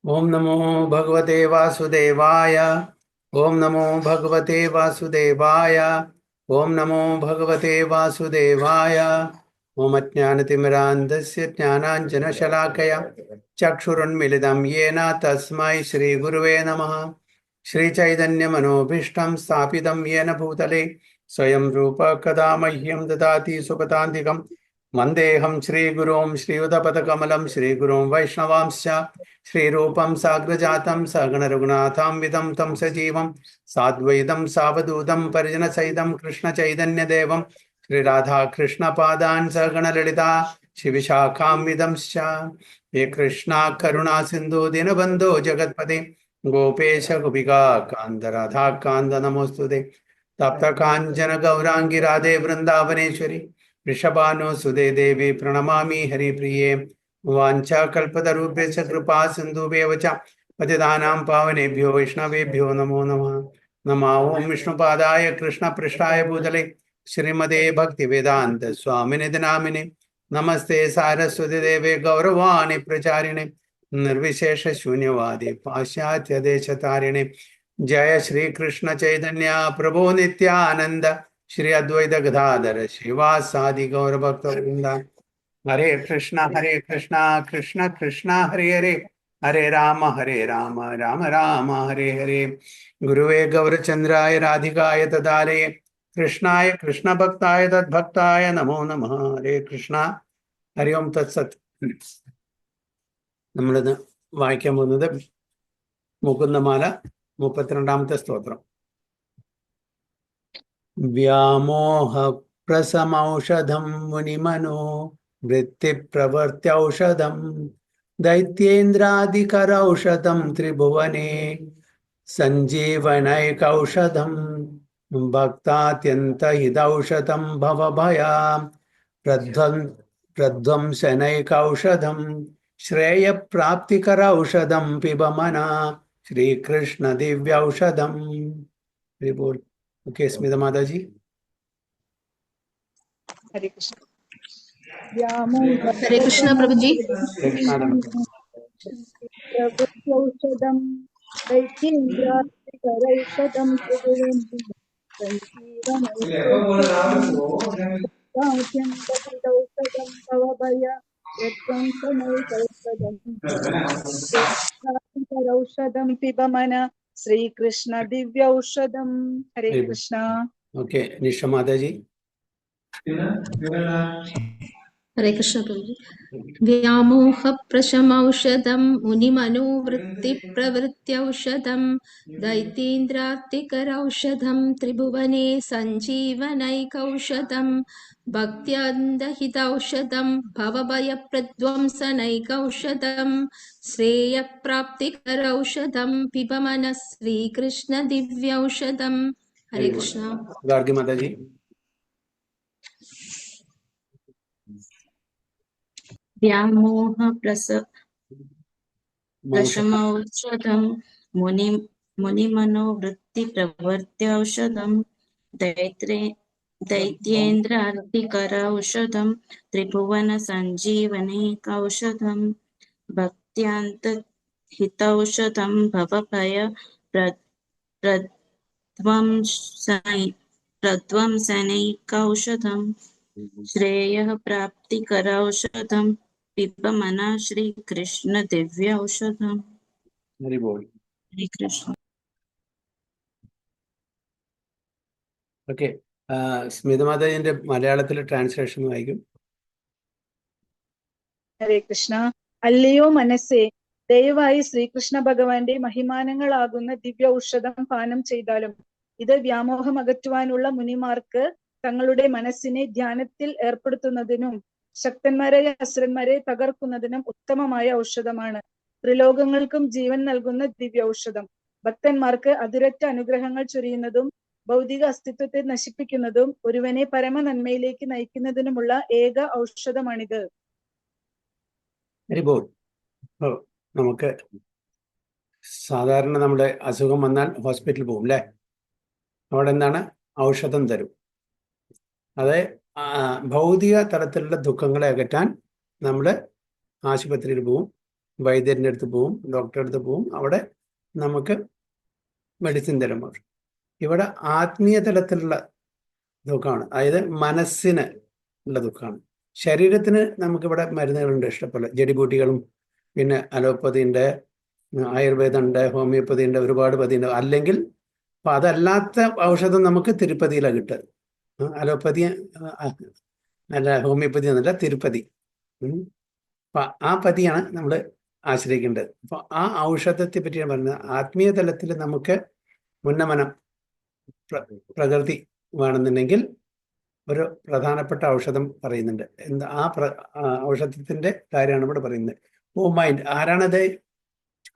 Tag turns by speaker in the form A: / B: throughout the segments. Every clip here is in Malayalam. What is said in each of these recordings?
A: ओम नमो भगवते वासुदेवाय। ओम नमो भगवते वासुदेवाय। ओम नमो भगवते वासुदेवाय। ओम अज्ञानतिमिरान्धस्य ज्ञानाञ्जनशलाकया चक्षुरुन्मिलितं येन तस्मै श्रीगुरुवे नमः। श्रीचैतन्यमनोभीष्टं स्थापितं येन भूतले स्वयं रूप कदा मह्यं ददाति सुपदान्तिकं वन्देऽहं श्रीगुरुं श्रीयुतपदकमलं श्रीगुरुं वैष्णवांश्च श्रीरूपं साग्रजातं सगणरघुनाथान्वितं तं सजीवं साद्वैतं सावधूतं परिजनसहितं कृष्णचैतन्यदेवं श्रीराधाकृष्णपादान् सगणललिता शिविशाखान्वितंश्च। हे कृष्णा करुणा सिन्धु दीनबन्धो जगत्पते गोपेश गोपिका कान्त राधा कान्त नमोस्तुते। तप्त काञ्चन गौरांगी राधे वृन्दावनेश्वरी वृषभानुसुते देवी प्रणमामि हरिप्रिये। वाञ्छाकल्पतरुभ्यश्च कृपा सिन्धुभ्येव च पतितानां पावनेभ्यो वैष्णवेभ्यो नमो नमः। नमः ओं विष्णुपादाय कृष्णपृष्ठाय भूतले श्रीमते भक्तिवेदान्त स्वामिनिधि नामिने नमस्ते सारस्वती देवे गौरवाणि प्रचारिणे निर्विशेष शून्यवादी पाश्चात्य देशतारिणे। जय श्री कृष्ण चैतन्य प्रभु नित्यानंद श्री अद्वैत गदाधर श्रीवासादि गौर भक्तवृंद। हरे कृष्णा कृष्ण कृष्ण हरे हरे हरे राम राम राम हरे हरे। गुरुवे गौरचंद्राय राधिकाय तदालये कृष्णाय कृष्ण भक्ताय तद्भक्ताय नमो नमः। हरे कृष्ണ ഹരി ഓം തത്സത്. നമ്മളിന്ന് വായിക്കാൻ പോകുന്നത് മുകുന്ദമാല 32ാമത്തെ സ്തോത്രം. വ്യാമോഹ പ്രസമൗഷധം മുനിമനോ വൃത്തിപ്രവൃത്യൗഷധം ദൈത്യേന്ദ്രാദികരൗഷധം ത്രിഭുവനേ സഞ്ജീവനൈകൗഷധം ഭക്താത്യന്തഹിതൗഷധം ഭവഭയാ प्रध्वंसनैकौषधं श्रेयप्राप्तिकरौषधं पिबमना श्रीकृष्ण दिव्यौषधम्। बोल. ओके स्मिता माता जी.
B: हरे कृष्ण।
C: हरे कृष्ण प्रभु जी।
B: औषधम दैत्येन्द्रादिकरौषधं औषधं भवभय औषधं पिबमन श्रीकृष्ण दिव्यौषधम्। हरे कृष्ण.
A: ओके निशा माता जी.
C: हरे कृष्ण प्रभु जी। व्यामोह प्रशमौषधं मुनिमनोवृत्तिप्रवृत्त्यौषधं दैतीन्द्रार्तिकरौषधं त्रिभुवने सञ्जीवनैकौषधं भक्त्यान्दहितौषधं भवभयप्रध्वंसनैकौषधं श्रेयप्राप्तिकरौषधं पिबमनः श्रीकृष्णदिव्यौषधम्। हरे कृष्ण.
A: गार्गी माता जी.
D: व्यामोह प्रशमौषधं मुनिमनोवृत्तिप्रवृत्त्यौषधं दैत्येन्द्रार्तिकरौषधं त्रिभुवनसञ्जीवनैकौषधं भक्त्यान्तहितौषधं भवभयप्रध्वंसनैकौषधं श्रेयः प्राप्तिकरौषधं पिबमना श्रीकृष्ण दिव्य औषधम.
A: हरि बोल.
D: हरे कृष्ण.
A: ഓക്കെ സ്മിത മാതാജിന്റെ മലയാളത്തിലെ ട്രാൻസ്ലേഷൻ വായിക്കും.
B: ഹരേ കൃഷ്ണ. അല്ലയോ മനസ്സേ, ദയവായി ശ്രീകൃഷ്ണ ഭഗവാന്റെ മഹിമാനങ്ങളാകുന്ന ദിവ്യ ഔഷധം പാനം ചെയ്താലും ഇത് വ്യാമോഹം അകറ്റുവാനുള്ള മുനിമാർക്ക് തങ്ങളുടെ മനസ്സിനെ ധ്യാനത്തിൽ ഏർപ്പെടുത്തുന്നതിനും ശക്തന്മാരായ അസുരന്മാരെ തകർക്കുന്നതിനും ഉത്തമമായ ഔഷധമാണ്. ത്രിലോകങ്ങൾക്കും ജീവൻ നൽകുന്ന ദിവ്യ ഔഷധം. ഭക്തന്മാർക്ക് അതിരറ്റ അനുഗ്രഹങ്ങൾ ചൊരിയുന്നതും ഭൗതിക അസ്തിത്വത്തെ നശിപ്പിക്കുന്നതും ഒരുവനെ പരമനന്മയിലേക്ക് നയിക്കുന്നതിനുമുള്ള ഏക ഔഷധമാണിത്.
A: നമുക്ക് സാധാരണ നമ്മുടെ അസുഖം വന്നാൽ ഹോസ്പിറ്റലിൽ പോകും അല്ലേ? അവിടെ എന്താണ്? ഔഷധം തരും. അത് ഭൗതിക തലത്തിലുള്ള ദുഃഖങ്ങളെ അകറ്റാൻ നമ്മൾ ആശുപത്രിയിൽ പോവും, വൈദ്യരുടെ അടുത്ത് പോവും, ഡോക്ടറുടെ അടുത്ത് പോവും, അവിടെ നമുക്ക് മെഡിസിൻ തരും. ഇവിടെ ആത്മീയ തലത്തിലുള്ള ദുഃഖമാണ്, അതായത് മനസ്സിന് ഉള്ള ദുഃഖമാണ്. ശരീരത്തിന് നമുക്കിവിടെ മരുന്നുകളുണ്ട് ഇഷ്ടംപോലെ, ജഡിബൂട്ടികളും പിന്നെ അലോപ്പതിയുണ്ട്, ആയുർവേദമുണ്ട്, ഹോമിയോപ്പതിയുണ്ട്, ഒരുപാട് പതിയുണ്ട്. അല്ലെങ്കിൽ അപ്പം അതല്ലാത്ത ഔഷധം നമുക്ക് തിരുപ്പതിയിലാണ് കിട്ടുക. അലോപ്പതി അല്ല, ഹോമിയോപ്പതി എന്നല്ല, തിരുപ്പതി. അപ്പം ആ പതിയാണ് നമ്മൾ ആശ്രയിക്കേണ്ടത്. അപ്പോൾ ആ ഔഷധത്തെ പറ്റിയാണ് പറയുന്നത്. ആത്മീയ തലത്തിൽ നമുക്ക് ഉന്നമനം, പ്രകൃതി വേണമെന്നുണ്ടെങ്കിൽ ഒരു പ്രധാനപ്പെട്ട ഔഷധം പറയുന്നുണ്ട്. എന്താ ആ ഔഷധത്തിന്റെ കാര്യമാണ് ഇവിടെ പറയുന്നത്. ഓ മൈൻഡ്. ആരാണത്?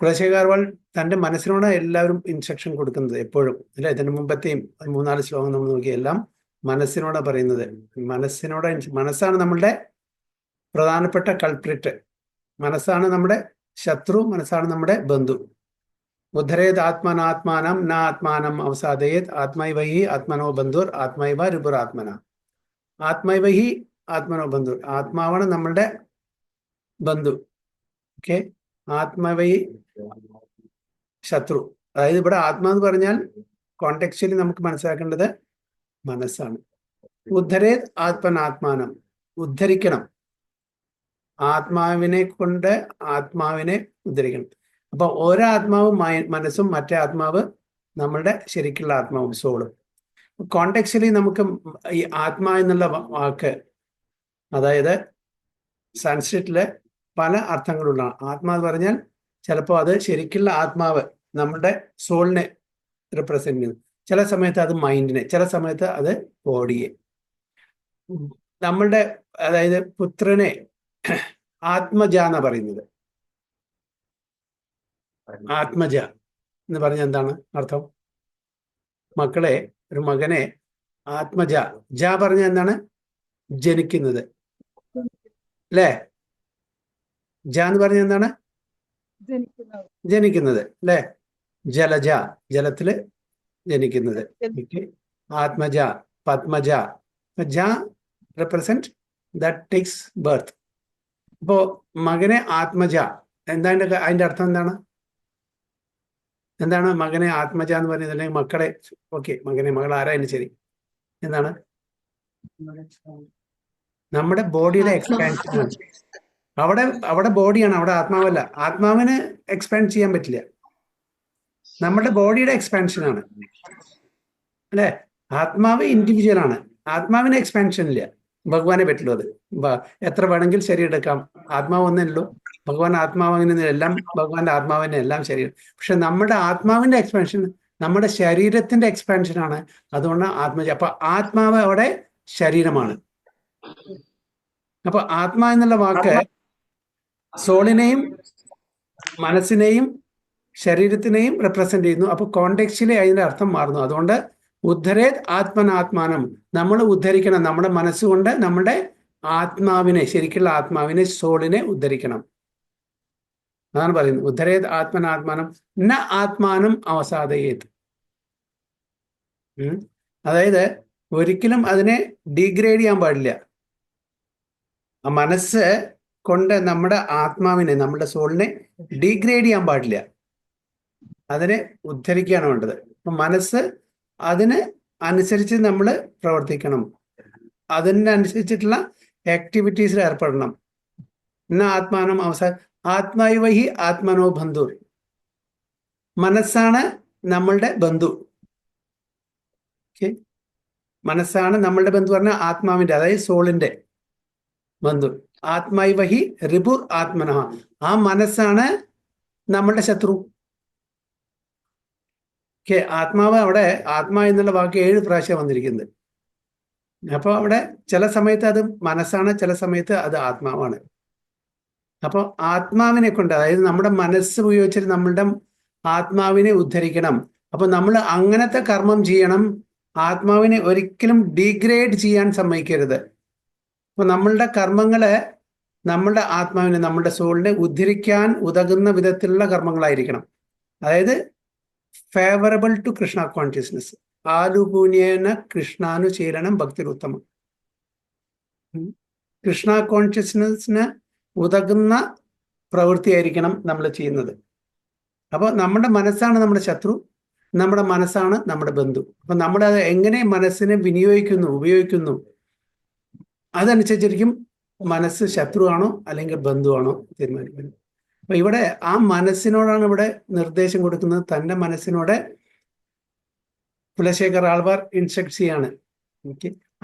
A: കുലശേഖർവാൾ തൻ്റെ മനസ്സിനോട് എല്ലാവരും ഇൻസ്ട്രക്ഷൻ കൊടുക്കുന്നത് എപ്പോഴും, അല്ലെ? ഇതിന് മുമ്പത്തെയും 3-4 ശ്ലോകം നമ്മൾ നോക്കി, എല്ലാം മനസ്സിനോടാണ് പറയുന്നത്. മനസ്സാണ് നമ്മളുടെ പ്രധാനപ്പെട്ട കൾപ്രിറ്റ്. മനസ്സാണ് നമ്മുടെ ശത്രു, മനസ്സാണ് നമ്മുടെ ബന്ധു. ഉദ്ധരേത് ആത്മാനാത്മാനം ന ആത്മാനം അവസാദയേത് ആത്മൈവഹി ആത്മനോ ബന്ധുർ ആത്മൈവ രിപുരാത്മന. ആത്മൈവഹി ആത്മനോ ബന്ധുർ, ആത്മാവാണ് നമ്മളുടെ ബന്ധു. ഓക്കെ, ആത്മവൈ ശത്രു. അതായത് ഇവിടെ ആത്മാ എന്ന് പറഞ്ഞാൽ കോണ്ടെക്സ്ച്വലി നമുക്ക് മനസ്സിലാക്കേണ്ടത് മനസ്സാണ്. ഉദ്ധരേത് ആത്മനാത്മാനം, ഉദ്ധരിക്കണം, ആത്മാവിനെ കൊണ്ട് ആത്മാവിനെ ഉദ്ധരിക്കണം. അപ്പൊ ഒരാത്മാവും മനസ്സും, മറ്റേ ആത്മാവ് നമ്മളുടെ ശരിക്കുള്ള ആത്മാവും സോളും. കോണ്ടെക്സ്ച്വലി നമുക്ക് ഈ ആത്മാ എന്നുള്ള വാക്ക്, അതായത് സംസ്കൃതത്തില് പല അർത്ഥങ്ങളുള്ള ആത്മാ എന്ന് പറഞ്ഞാൽ ചിലപ്പോൾ അത് ശരിക്കുള്ള ആത്മാവ് നമ്മുടെ സോളിനെ റിപ്രസെന്റ് ചെയ്യുന്നു, ചില സമയത്ത് അത് മൈൻഡിനെ, ചില സമയത്ത് അത് ബോഡിയെ. നമ്മളുടെ അതായത് പുത്രനെ ആത്മജ എന്നാ പറയുന്നത്. ആത്മജ എന്ന് പറഞ്ഞാൽ എന്താണ് അർത്ഥം? മക്കളെ, ഒരു മകനെ ആത്മജ, ജ പറഞ്ഞ എന്താണ്? ജനിക്കുന്നത്, അല്ലേ? ജ എന്ന് പറഞ്ഞ എന്താണ്? ജനിക്കുന്നത്, അല്ലേ? ജലജ, ജലത്തില് ജനിക്കുന്നത്. ആത്മജ, പത്മജ. ജ represent that takes birth. അപ്പോ മകനെ ആത്മജ, എന്താ അതിന്റെ അർത്ഥം? എന്താണ് മകനെ ആത്മജ എന്ന് പറയുന്നത്? അല്ലെങ്കിൽ മക്കളെ, ഓക്കെ, മകനെ, മകൾ ആരായാലും ശരി, എന്താണ്? നമ്മുടെ ബോഡിയുടെ എക്സ്പാൻഷൻ ആണ്. അവിടെ ബോഡിയാണ്, അവിടെ ആത്മാവല്ല. ആത്മാവിന് എക്സ്പാൻഡ് ചെയ്യാൻ പറ്റില്ല, നമ്മുടെ ബോഡിയുടെ എക്സ്പാൻഷൻ ആണ്, അല്ലെ? ആത്മാവ് ഇൻഡിവിജ്വൽ ആണ്, ആത്മാവിന് എക്സ്പാൻഷൻ ഇല്ല. ഭഗവാനെ പറ്റുള്ളൂ. അത് എത്ര വേണമെങ്കിൽ ശരീരം എടുക്കാം, ആത്മാവ് ഒന്നല്ലോ. ഭഗവാൻ ആത്മാവ് അങ്ങനെ എല്ലാം, ഭഗവാന്റെ ആത്മാവിനെ എല്ലാം ശരീരം. പക്ഷെ നമ്മുടെ ആത്മാവിന്റെ എക്സ്പാൻഷൻ നമ്മുടെ ശരീരത്തിന്റെ എക്സ്പാൻഷൻ ആണ്. അതുകൊണ്ട് ആത്മജ. അപ്പൊ ആത്മാവ് അവിടെ ശരീരമാണ്. അപ്പൊ ആത്മാ എന്നുള്ള വാക്ക് സോളിനെയും മനസ്സിനെയും ശരീരത്തിനെയും റെപ്രസെന്റ് ചെയ്യുന്നു. അപ്പൊ കോണ്ടെക്സ്റ്റിലെ അതിന്റെ അർത്ഥം മാറുന്നു. അതുകൊണ്ട് ഉദ്ധരേത് ആത്മനാത്മാനം, നമ്മൾ ഉദ്ധരിക്കണം, നമ്മുടെ മനസ്സുകൊണ്ട് നമ്മുടെ ആത്മാവിനെ, ശരിക്കുള്ള ആത്മാവിനെ, സോളിനെ ഉദ്ധരിക്കണം. അതാണ് പറയുന്നത്. ഉദ്ധരേത് ആത്മനാത്മാനം ന ആത്മാനം അവസാദയേത്. അതായത് ഒരിക്കലും അതിനെ ഡീഗ്രേഡ് ചെയ്യാൻ പാടില്ല. ആ മനസ്സ് കൊണ്ട് നമ്മുടെ ആത്മാവിനെ, നമ്മുടെ സോളിനെ ഡീഗ്രേഡ് ചെയ്യാൻ പാടില്ല, അതിനെ ഉദ്ധരിക്കുകയാണ് വേണ്ടത്. അപ്പൊ മനസ്സ് അതിന് അനുസരിച്ച് നമ്മൾ പ്രവർത്തിക്കണം, അതിനനുസരിച്ചിട്ടുള്ള ആക്ടിവിറ്റീസിൽ ഏർപ്പെടണം. എന്ന ആത്മാനം ആത്മാവഹി ആത്മനോ ബന്ധു, മനസ്സാണ് നമ്മളുടെ ബന്ധു. മനസ്സാണ് നമ്മളുടെ ബന്ധു പറഞ്ഞാൽ ആത്മാവിന്റെ, അതായത് സോളിന്റെ ബന്ധു. ആത്മാവഹി റിപുർ ആത്മന, ആ മനസ്സാണ് നമ്മളുടെ ശത്രു. ആത്മാവ്, അവിടെ ആത്മാ എന്നുള്ള വാക്ക് 7 പ്രാവശ്യം വന്നിരിക്കുന്നത്. അപ്പോൾ അവിടെ ചില സമയത്ത് അത് മനസ്സാണ്, ചില സമയത്ത് അത് ആത്മാവാണ്. അപ്പോൾ ആത്മാവിനെ കൊണ്ട്, അതായത് നമ്മുടെ മനസ്സ് ഉപയോഗിച്ചിട്ട് നമ്മളുടെ ആത്മാവിനെ ഉദ്ധരിക്കണം. അപ്പൊ നമ്മൾ അങ്ങനത്തെ കർമ്മം ചെയ്യണം. ആത്മാവിനെ ഒരിക്കലും ഡീഗ്രേഡ് ചെയ്യാൻ സമ്മതിക്കരുത്. അപ്പൊ നമ്മളുടെ കർമ്മങ്ങള് നമ്മളുടെ ആത്മാവിനെ, നമ്മളുടെ സോളിനെ ഉദ്ധരിക്കാൻ ഉതകുന്ന വിധത്തിലുള്ള കർമ്മങ്ങളായിരിക്കണം. അതായത് ഫേവറബിൾ ടു കൃഷ്ണ കോൺഷ്യസ്നസ്. ആലുപൂന്യേന കൃഷ്ണാനുശീലനം ഭക്തിരുത്തമം. കൃഷ്ണ കോൺഷ്യസ്നസിന് ഉതകുന്ന പ്രവൃത്തിയായിരിക്കണം നമ്മൾ ചെയ്യുന്നത്. അപ്പോൾ നമ്മുടെ മനസ്സാണ് നമ്മുടെ ശത്രു, നമ്മുടെ മനസ്സാണ് നമ്മുടെ ബന്ധു. അപ്പൊ നമ്മൾ അത് എങ്ങനെ മനസ്സിനെ ഉപയോഗിക്കുന്നു അതനുസരിച്ചിരിക്കും മനസ്സ് ശത്രുവാണോ അല്ലെങ്കിൽ ബന്ധുവാണോ തീരുമാനിക്കുന്നത്. അപ്പൊ ഇവിടെ ആ മനസ്സിനോടാണ് ഇവിടെ നിർദ്ദേശം കൊടുക്കുന്നത്. തൻ്റെ മനസ്സിനോട് കുലശേഖർ ആൾവാർ ഇൻസ്ട്രക്ട് ചെയ്യാണ്.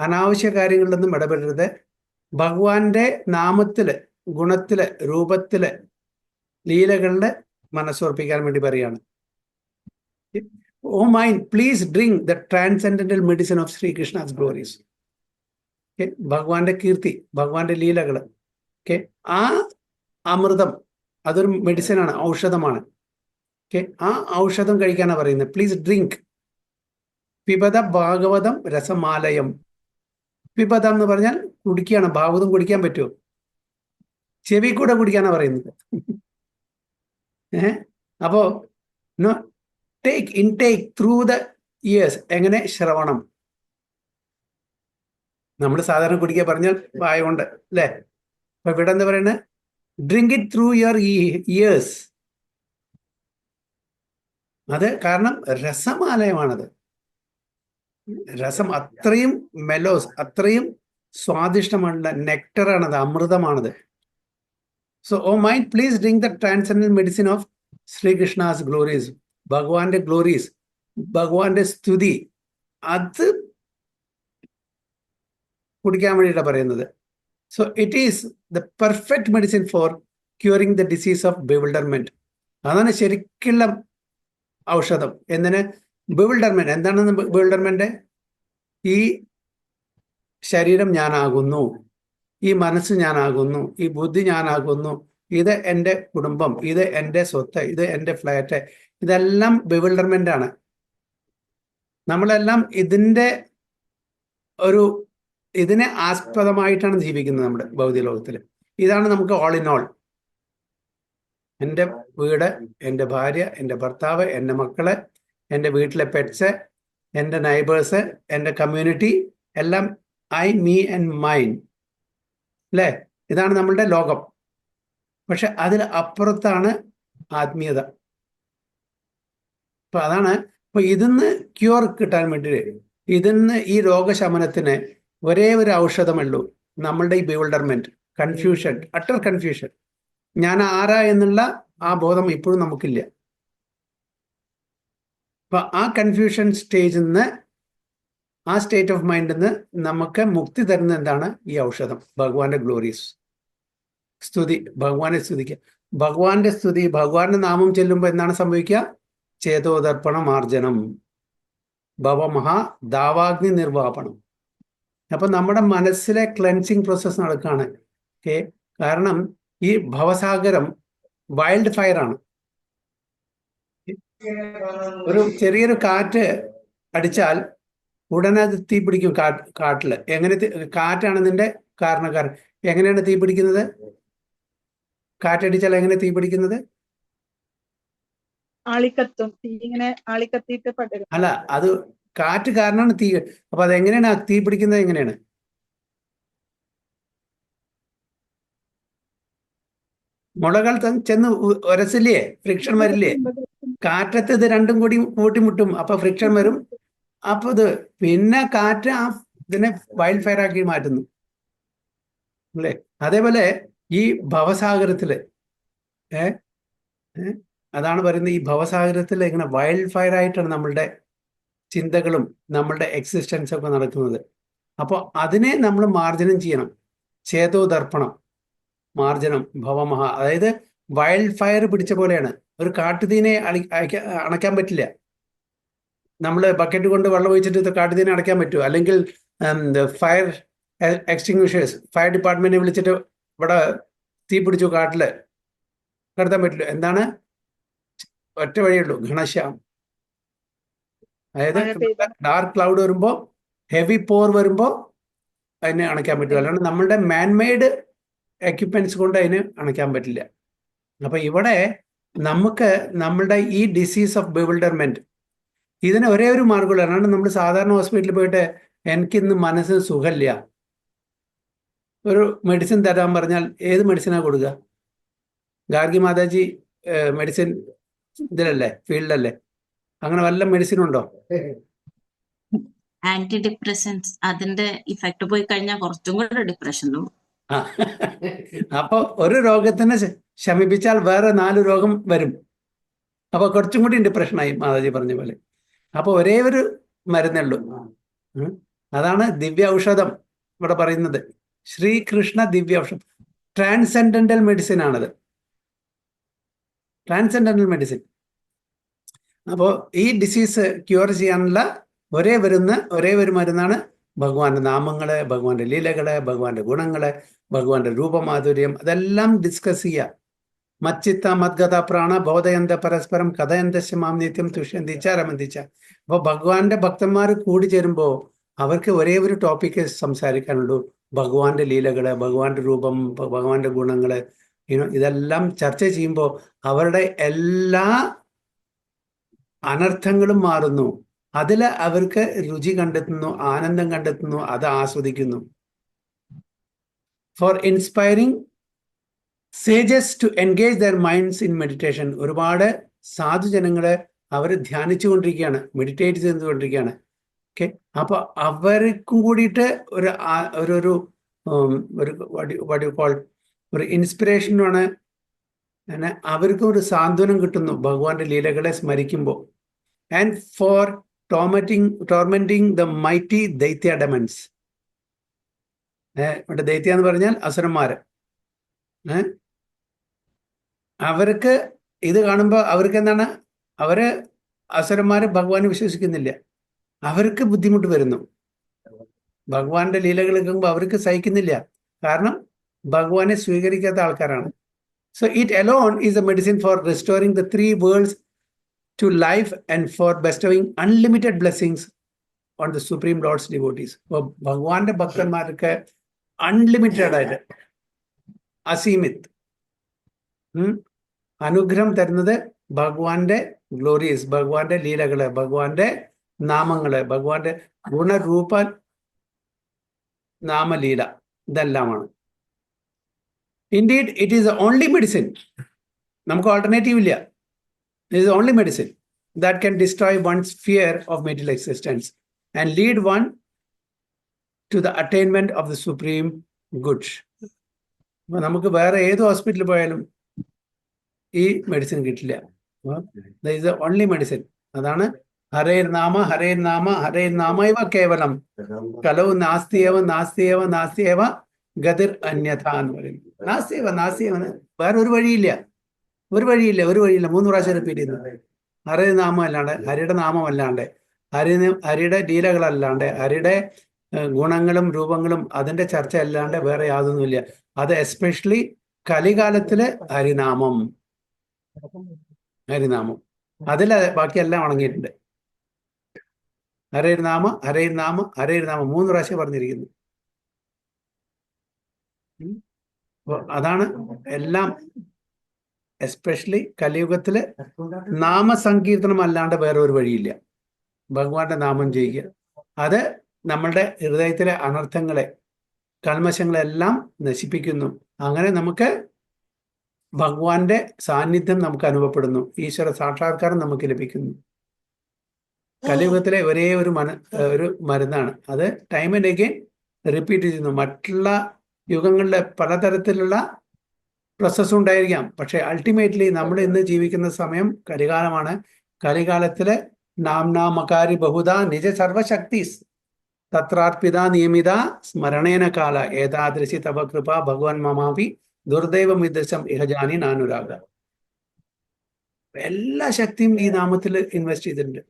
A: അനാവശ്യ കാര്യങ്ങളിലൊന്നും ഇടപെടരുത്. ഭഗവാന്റെ നാമത്തില്, ഗുണത്തില്, രൂപത്തില്, ലീലകളില് മനസ്സുറപ്പിക്കാൻ വേണ്ടി പറയാണ്. O mind, please drink the transcendental medicine of Srikrishna's glories. ഭഗവാന്റെ കീർത്തി, ഭഗവാന്റെ ലീലകള്, ആ അമൃതം അതൊരു മെഡിസിനാണ്, ഔഷധമാണ്. ആ ഔഷധം കഴിക്കാനാണ് പറയുന്നത്. Please drink. പിബത ഭാഗവതം രസമാലയം. പിബതം എന്ന് പറഞ്ഞാൽ കുടിക്കുകയാണ്. ഭാഗവതം കുടിക്കാൻ പറ്റുമോ? ചെവി കൂടെ കുടിക്കാനാണ് പറയുന്നത്. അപ്പോ ഇൻടേക്ക് ത്രൂ ദ ഇയേഴ്സ്. എങ്ങനെ? ശ്രവണം. നമ്മൾ സാധാരണ കുടിക്കാൻ പറഞ്ഞാൽ വായ കൊണ്ട്, അല്ലേ? അപ്പൊ ഇവിടെ എന്താ പറയുന്നത്? Drink it through your ears. അത് കാരണം രസമാലയമാണത്. രസം അത്രയും മെലോസ്, അത്രയും സ്വാദിഷ്ടമാണുള്ള നെക്ടറാണത്, അമൃതമാണത്. So O mind, please drink the transcendental medicine of Srikrishna's glories. ഭഗവാന്റെ ഗ്ലോറീസ്, ഭഗവാന്റെ സ്തുതി, അത് കുടിക്കാൻ വേണ്ടിയിട്ടാണ് പറയുന്നത്. So it is the perfect medicine for curing the disease of bewilderment. അതാണ് ശരിക്കുള്ള ഔഷധം. എന്തിന്? ബിവിൽഡർമെന്റ്. എന്താണ് ബിവിൽഡർമെന്റ്? ഈ ശരീരം ഞാനാകുന്നു, ഈ മനസ്സ് ഞാനാകുന്നു, ഈ ബുദ്ധി ഞാനാകുന്നു, ഇത് എൻ്റെ കുടുംബം, ഇത് എൻ്റെ സ്വത്ത്, ഇത് എൻ്റെ ഫ്ലാറ്റ്, ഇതെല്ലാം ബിവിൽഡർമെന്റ് ആണ്. നമ്മളെല്ലാം ഇതിനെ ആസ്പദമായിട്ടാണ് ജീവിക്കുന്നത് നമ്മുടെ ഭൗതിക ലോകത്തിൽ. ഇതാണ് നമുക്ക് ഓൾ ഇൻ ഓൾ. എൻ്റെ വീട്, എൻ്റെ ഭാര്യ, എൻ്റെ ഭർത്താവ്, എൻ്റെ മക്കള്, എൻ്റെ വീട്ടിലെ പെറ്റ്സ്, എൻ്റെ നൈബേഴ്സ്, എൻ്റെ കമ്മ്യൂണിറ്റി, എല്ലാം ഐ, മീ ആൻഡ് മൈൻ, അല്ലേ? ഇതാണ് നമ്മളുടെ ലോകം. പക്ഷെ അതിൽ അപ്പുറത്താണ് ആത്മീയത. അപ്പൊ അതാണ്. അപ്പൊ ഇതിന്ന് ക്യൂർ കിട്ടാൻ വേണ്ടി, ഇതിന്ന് ഈ രോഗശമനത്തിന് ഒരേ ഒരു ഔഷധമുള്ളൂ. നമ്മളുടെ ഈ ബിവിൽഡർമെന്റ്, കൺഫ്യൂഷൻ, അട്ടർ കൺഫ്യൂഷൻ. ഞാൻ ആരാ എന്നുള്ള ആ ബോധം ഇപ്പോഴും നമുക്കില്ല. അപ്പൊ ആ കൺഫ്യൂഷൻ സ്റ്റേജിൽ നിന്ന്, ആ സ്റ്റേറ്റ് ഓഫ് മൈൻഡിൽ നിന്ന് നമുക്ക് മുക്തി തരുന്ന എന്താണ്? ഈ ഔഷധം, ഭഗവാന്റെ ഗ്ലോറീസ്. സ്തുതി, ഭഗവാനെ സ്തുതിക്കുക. ഭഗവാന്റെ സ്തുതി, ഭഗവാന്റെ നാമം ചെല്ലുമ്പോൾ എന്താണ് സംഭവിക്കുക? ചേതോദർപ്പണ മാർജനം, ഭവമഹാ ദാവാഗ്നി നിർവാപണം. അപ്പൊ നമ്മുടെ മനസ്സിലെ ക്ലെൻസിങ് പ്രോസസ് നടക്കുകയാണ്. കാരണം ഈ ഭവസാഗരം വൈൽഡ് ഫയർ ആണ്. ഒരു ചെറിയൊരു കാറ്റ് അടിച്ചാൽ ഉടനെ അത് തീ പിടിക്കും. കാട്ടില് എങ്ങനെ? കാറ്റാണ് ഇതിന്റെ കാരണക്കാരൻ. എങ്ങനെയാണ് തീ പിടിക്കുന്നത്? കാറ്റടിച്ചാൽ എങ്ങനെ തീ പിടിക്കുന്നത്?
B: ആളിക്കത്തും. തീ ഇങ്ങനെ ആളിക്കത്തിയിട്ട് പടരും.
A: അല്ല, അത് കാറ്റ് കാരണമാണ് തീ. അപ്പൊ അതെങ്ങനെയാണ് തീ പിടിക്കുന്നത്? എങ്ങനെയാണ്? മുളകൾ ചെന്ന് ഉരസില്ലേ? ഫ്രിക്ഷൻ വരില്ലേ? കാറ്റത്ത് ഇത് രണ്ടും കൂടി കൂട്ടിമുട്ടും, അപ്പൊ ഫ്രിക്ഷൻ വരും. അപ്പൊ ഇത് പിന്നെ കാറ്റ് ഇതിനെ വൈൽഡ് ഫയർ ആക്കി മാറ്റുന്നു, അല്ലേ? അതേപോലെ ഈ ഭവസാഗരത്തില് അതാണ് പറയുന്നത്. ഈ ഭവസാഗരത്തിൽ ഇങ്ങനെ വൈൽഡ് ഫയർ ആയിട്ടാണ് നമ്മളുടെ ചിന്തകളും നമ്മളുടെ എക്സിസ്റ്റൻസ് ഒക്കെ നടക്കുന്നത്. അപ്പോൾ അതിനെ നമ്മൾ മാർജനം ചെയ്യണം. ചേതോദർപ്പണം, മാർജനം, ഭവമഹ. അതായത് വൈൽഡ് ഫയർ പിടിച്ച പോലെയാണ്. ഒരു കാട്ടുതീനെ അണയ്ക്കാൻ പറ്റില്ല. നമ്മൾ ബക്കറ്റ് കൊണ്ട് വെള്ളം ഒഴിച്ചിട്ട് കാട്ടുതീനെ അടയ്ക്കാൻ പറ്റുമോ? അല്ലെങ്കിൽ ഫയർ എക്സ്റ്റിങ്വിഷേഴ്സ്, ഫയർ ഡിപ്പാർട്ട്മെന്റിനെ വിളിച്ചിട്ട് ഇവിടെ തീ പിടിച്ചു കാട്ടില് കടത്താൻ പറ്റില്ല. എന്താണ്? ഒറ്റ വഴിയുള്ളൂ, ഘനശ്യാം. അതായത് ഡാർക്ക് ക്ലൗഡ് വരുമ്പോൾ, ഹെവി പോർ വരുമ്പോൾ അതിനെ അണയ്ക്കാൻ പറ്റും. അല്ലാണ്ട് നമ്മളുടെ മാൻമെയ്ഡ് എക്യുപ്മെന്റ്സ് കൊണ്ട് അതിന് അണയ്ക്കാൻ പറ്റില്ല. അപ്പൊ ഇവിടെ നമുക്ക് നമ്മളുടെ ഈ ഡിസീസ് ഓഫ് ബിവിൽഡർമെന്റ്, ഇതിന് ഒരേ ഒരു മാർഗമുള്ളൂ. അല്ലാണ്ട് നമ്മൾ സാധാരണ ഹോസ്പിറ്റലിൽ പോയിട്ട് എനിക്കിന്ന് മനസ്സിന് സുഖമില്ല, ഒരു മെഡിസിൻ തരാൻ പറഞ്ഞാൽ ഏത് മെഡിസിനാണ് കൊടുക്കുക? ഗാർഗി മാതാജി മെഡിസിൻ ഇതിലല്ലേ, ഫീൽഡല്ലേ? അങ്ങനെ വല്ല മെഡിസിൻ ഉണ്ടോ?
D: ആന്റി ഡിപ്രസൻസ് അതിന്റെ ഇഫക്റ്റ് പോയി കഴിഞ്ഞാൽ കുറച്ചും കൂടെ ഡിപ്രഷനും.
A: ആ അപ്പൊ ഒരു രോഗത്തിനെ ശമിപ്പിച്ചാൽ വേറെ 4 രോഗം വരും. അപ്പൊ കുറച്ചും കൂടി ഡിപ്രഷനായി മാതാജി പറഞ്ഞ പോലെ. അപ്പൊ ഒരേ ഒരു മരുന്നുള്ളൂ. അതാണ് ദിവ്യ ഔഷധം ഇവിടെ പറയുന്നത്. ശ്രീകൃഷ്ണ ദിവ്യ ഔഷധം, ട്രാൻസെൻഡന്റൽ മെഡിസിൻ ആണത്, ട്രാൻസെൻഡന്റൽ മെഡിസിൻ. അപ്പോൾ ഈ ഡിസീസ് ക്യൂർ ചെയ്യാനുള്ള ഒരേ ഒരു മരുന്നാണ് ഭഗവാന്റെ നാമങ്ങള്, ഭഗവാന്റെ ലീലകള്, ഭഗവാന്റെ ഗുണങ്ങള്, ഭഗവാന്റെ രൂപമാധുര്യം, അതെല്ലാം ഡിസ്കസ് ചെയ്യുക. മച്ചിത്ത മദ്ഗത പ്രാണ ബോധയന്ത പരസ്പരം കഥയന്തശ മാം നിത്യം തുഷ്യന്തിച്ച രമന്തിച്ച. അപ്പോൾ ഭഗവാന്റെ ഭക്തന്മാർ കൂടി ചേരുമ്പോൾ അവർക്ക് ഒരേ ഒരു ടോപ്പിക്ക് സംസാരിക്കാനുള്ളൂ. ഭഗവാന്റെ ലീലകള്, ഭഗവാന്റെ രൂപം, ഭഗവാന്റെ ഗുണങ്ങള്, ഇതെല്ലാം ചർച്ച ചെയ്യുമ്പോൾ അവരുടെ എല്ലാ അനർത്ഥങ്ങളും മാറുന്നു. അതിൽ അവർക്ക് രുചി കണ്ടെത്തുന്നു, ആനന്ദം കണ്ടെത്തുന്നു, അത് ആസ്വദിക്കുന്നു. For inspiring sages to engage their minds in meditation. ഒരുപാട് സാധുജനങ്ങളെ അവർ ധ്യാനിച്ചുകൊണ്ടിരിക്കുകയാണ്, മെഡിറ്റേറ്റ് ചെയ്തുകൊണ്ടിരിക്കുകയാണ്. ഓക്കെ, അപ്പൊ അവർക്കും കൂടിയിട്ട് ഒരു ഇൻസ്പിറേഷനാണ്. അവർക്കും ഒരു സാന്ത്വനം കിട്ടുന്നു ഭഗവാന്റെ ലീലകളെ സ്മരിക്കുമ്പോൾ. And for tormenting the mighty ദൈത്യ ഡെമൻസ്. ഇവിടെ ദൈത്യ എന്ന് പറഞ്ഞാൽ അസുരന്മാര്. അവർക്ക് ഇത് കാണുമ്പോൾ അവർക്ക് എന്താണ്, അവര് അസുരന്മാര് ഭഗവാനെ വിശ്വസിക്കുന്നില്ല, അവർക്ക് ബുദ്ധിമുട്ട് വരുന്നു. ഭഗവാന്റെ ലീലകൾ കേൾക്കുമ്പോൾ അവർക്ക് സഹിക്കുന്നില്ല, കാരണം ഭഗവാനെ സ്വീകരിക്കാത്ത ആൾക്കാരാണ്. So it alone is a medicine for restoring the 3 worlds to life and for bestowing unlimited blessings on the Supreme Lord's devotees. അപ്പോൾ ഭഗവാന്റെ ഭക്തന്മാർക്ക് അൺലിമിറ്റഡ് ആയിട്ട് അസീമിത് അനുഗ്രഹം തരുന്നത് ഭഗവാന്റെ ഗ്ലോറീസ്, ഭഗവാന്റെ ലീലകള്, ഭഗവാന്റെ നാമങ്ങള്, ഭഗവാന്റെ ഗുണരൂപ നാമലീല, ഇതെല്ലാമാണ്. Indeed, it is the only medicine. നമുക്ക് ഓൾട്ടർനേറ്റീവ് ഇല്ല. It is the only medicine that can destroy one's fear of material existence and lead one to the attainment of the supreme good. അപ്പോൾ നമുക്ക് വേറെ ഏത് ഹോസ്പിറ്റലിൽ പോയാലും ഈ മെഡിസിൻ കിട്ടില്ല. That is the only medicine. അതാണ് ഹരേർ നാമ ഹരേർ നാമ ഹരേർ നാമൈവ കേവലം കലൗ നാസ്തിയേവ നാസ്തിയേവ നാസ്തിയേവ ഗതിർ അന്യഥ എന്ന് പറയുന്നു. നാസ്തിയേവ വേറെ ഒരു വഴിയില്ല. 3 പ്രാവശ്യം റിപ്പീറ്റ് ചെയ്യുന്നത്. ഹരേ നാമം അല്ലാണ്ട്, ഹരിയുടെ നാമം അല്ലാണ്ട്, ഹരിയുടെ ലീലകളല്ലാണ്ട്, ഹരിയുടെ ഗുണങ്ങളും രൂപങ്ങളും അതിന്റെ ചർച്ച അല്ലാണ്ട് വേറെ യാതൊന്നുമില്ല. അത് എസ്പെഷ്യലി കലികാലത്തില് ഹരിനാമം അതിൽ ബാക്കിയെല്ലാം അടങ്ങിയിട്ടുണ്ട്. ഹരേർ നാമ ഹരേർ നാമ ഹരേർ നാമ 3 പ്രാവശ്യം പറഞ്ഞിരിക്കുന്നു. അതാണ് എല്ലാം. എസ്പെഷ്യലി കലിയുഗത്തില് നാമസങ്കീർത്തനം അല്ലാണ്ട് വേറെ ഒരു വഴിയില്ല. ഭഗവാന്റെ നാമം ചെയ്യുക, അത് നമ്മളുടെ ഹൃദയത്തിലെ അനർത്ഥങ്ങളെ, കൽമശങ്ങളെല്ലാം നശിപ്പിക്കുന്നു. അങ്ങനെ നമുക്ക് ഭഗവാന്റെ സാന്നിധ്യം നമുക്ക് അനുഭവപ്പെടുന്നു, ഈശ്വര സാക്ഷാത്കാരം നമുക്ക് ലഭിക്കുന്നു. കലിയുഗത്തിലെ ഒരേ ഒരു മരുന്നാണ് അത്. ടൈം ആൻഡ് അഗെയിൻ റിപ്പീറ്റ് ചെയ്യുന്നു. മറ്റുള്ള യുഗങ്ങളിലെ പലതരത്തിലുള്ള പ്രോസസ് ഉണ്ടായിരിക്കാം, പക്ഷെ അൾട്ടിമേറ്റ്ലി നമ്മൾ ഇന്ന് ജീവിക്കുന്ന സമയം കലികാലമാണ്. കലികാലത്തില് നാംനാമകാരി ബഹുധ നിജ സർവശക്തി തത്രാർപ്പിത നിയമിത സ്മരണേന കാല ഏതാദൃശി തവ കൃപ ഭഗവാൻ മമാപി ദുർദൈവമിദൃശം ഇഹജാനി നാനുരാഗ. എല്ലാ ശക്തിയും ഈ നാമത്തിൽ ഇൻവെസ്റ്റ് ചെയ്തിട്ടുണ്ട്.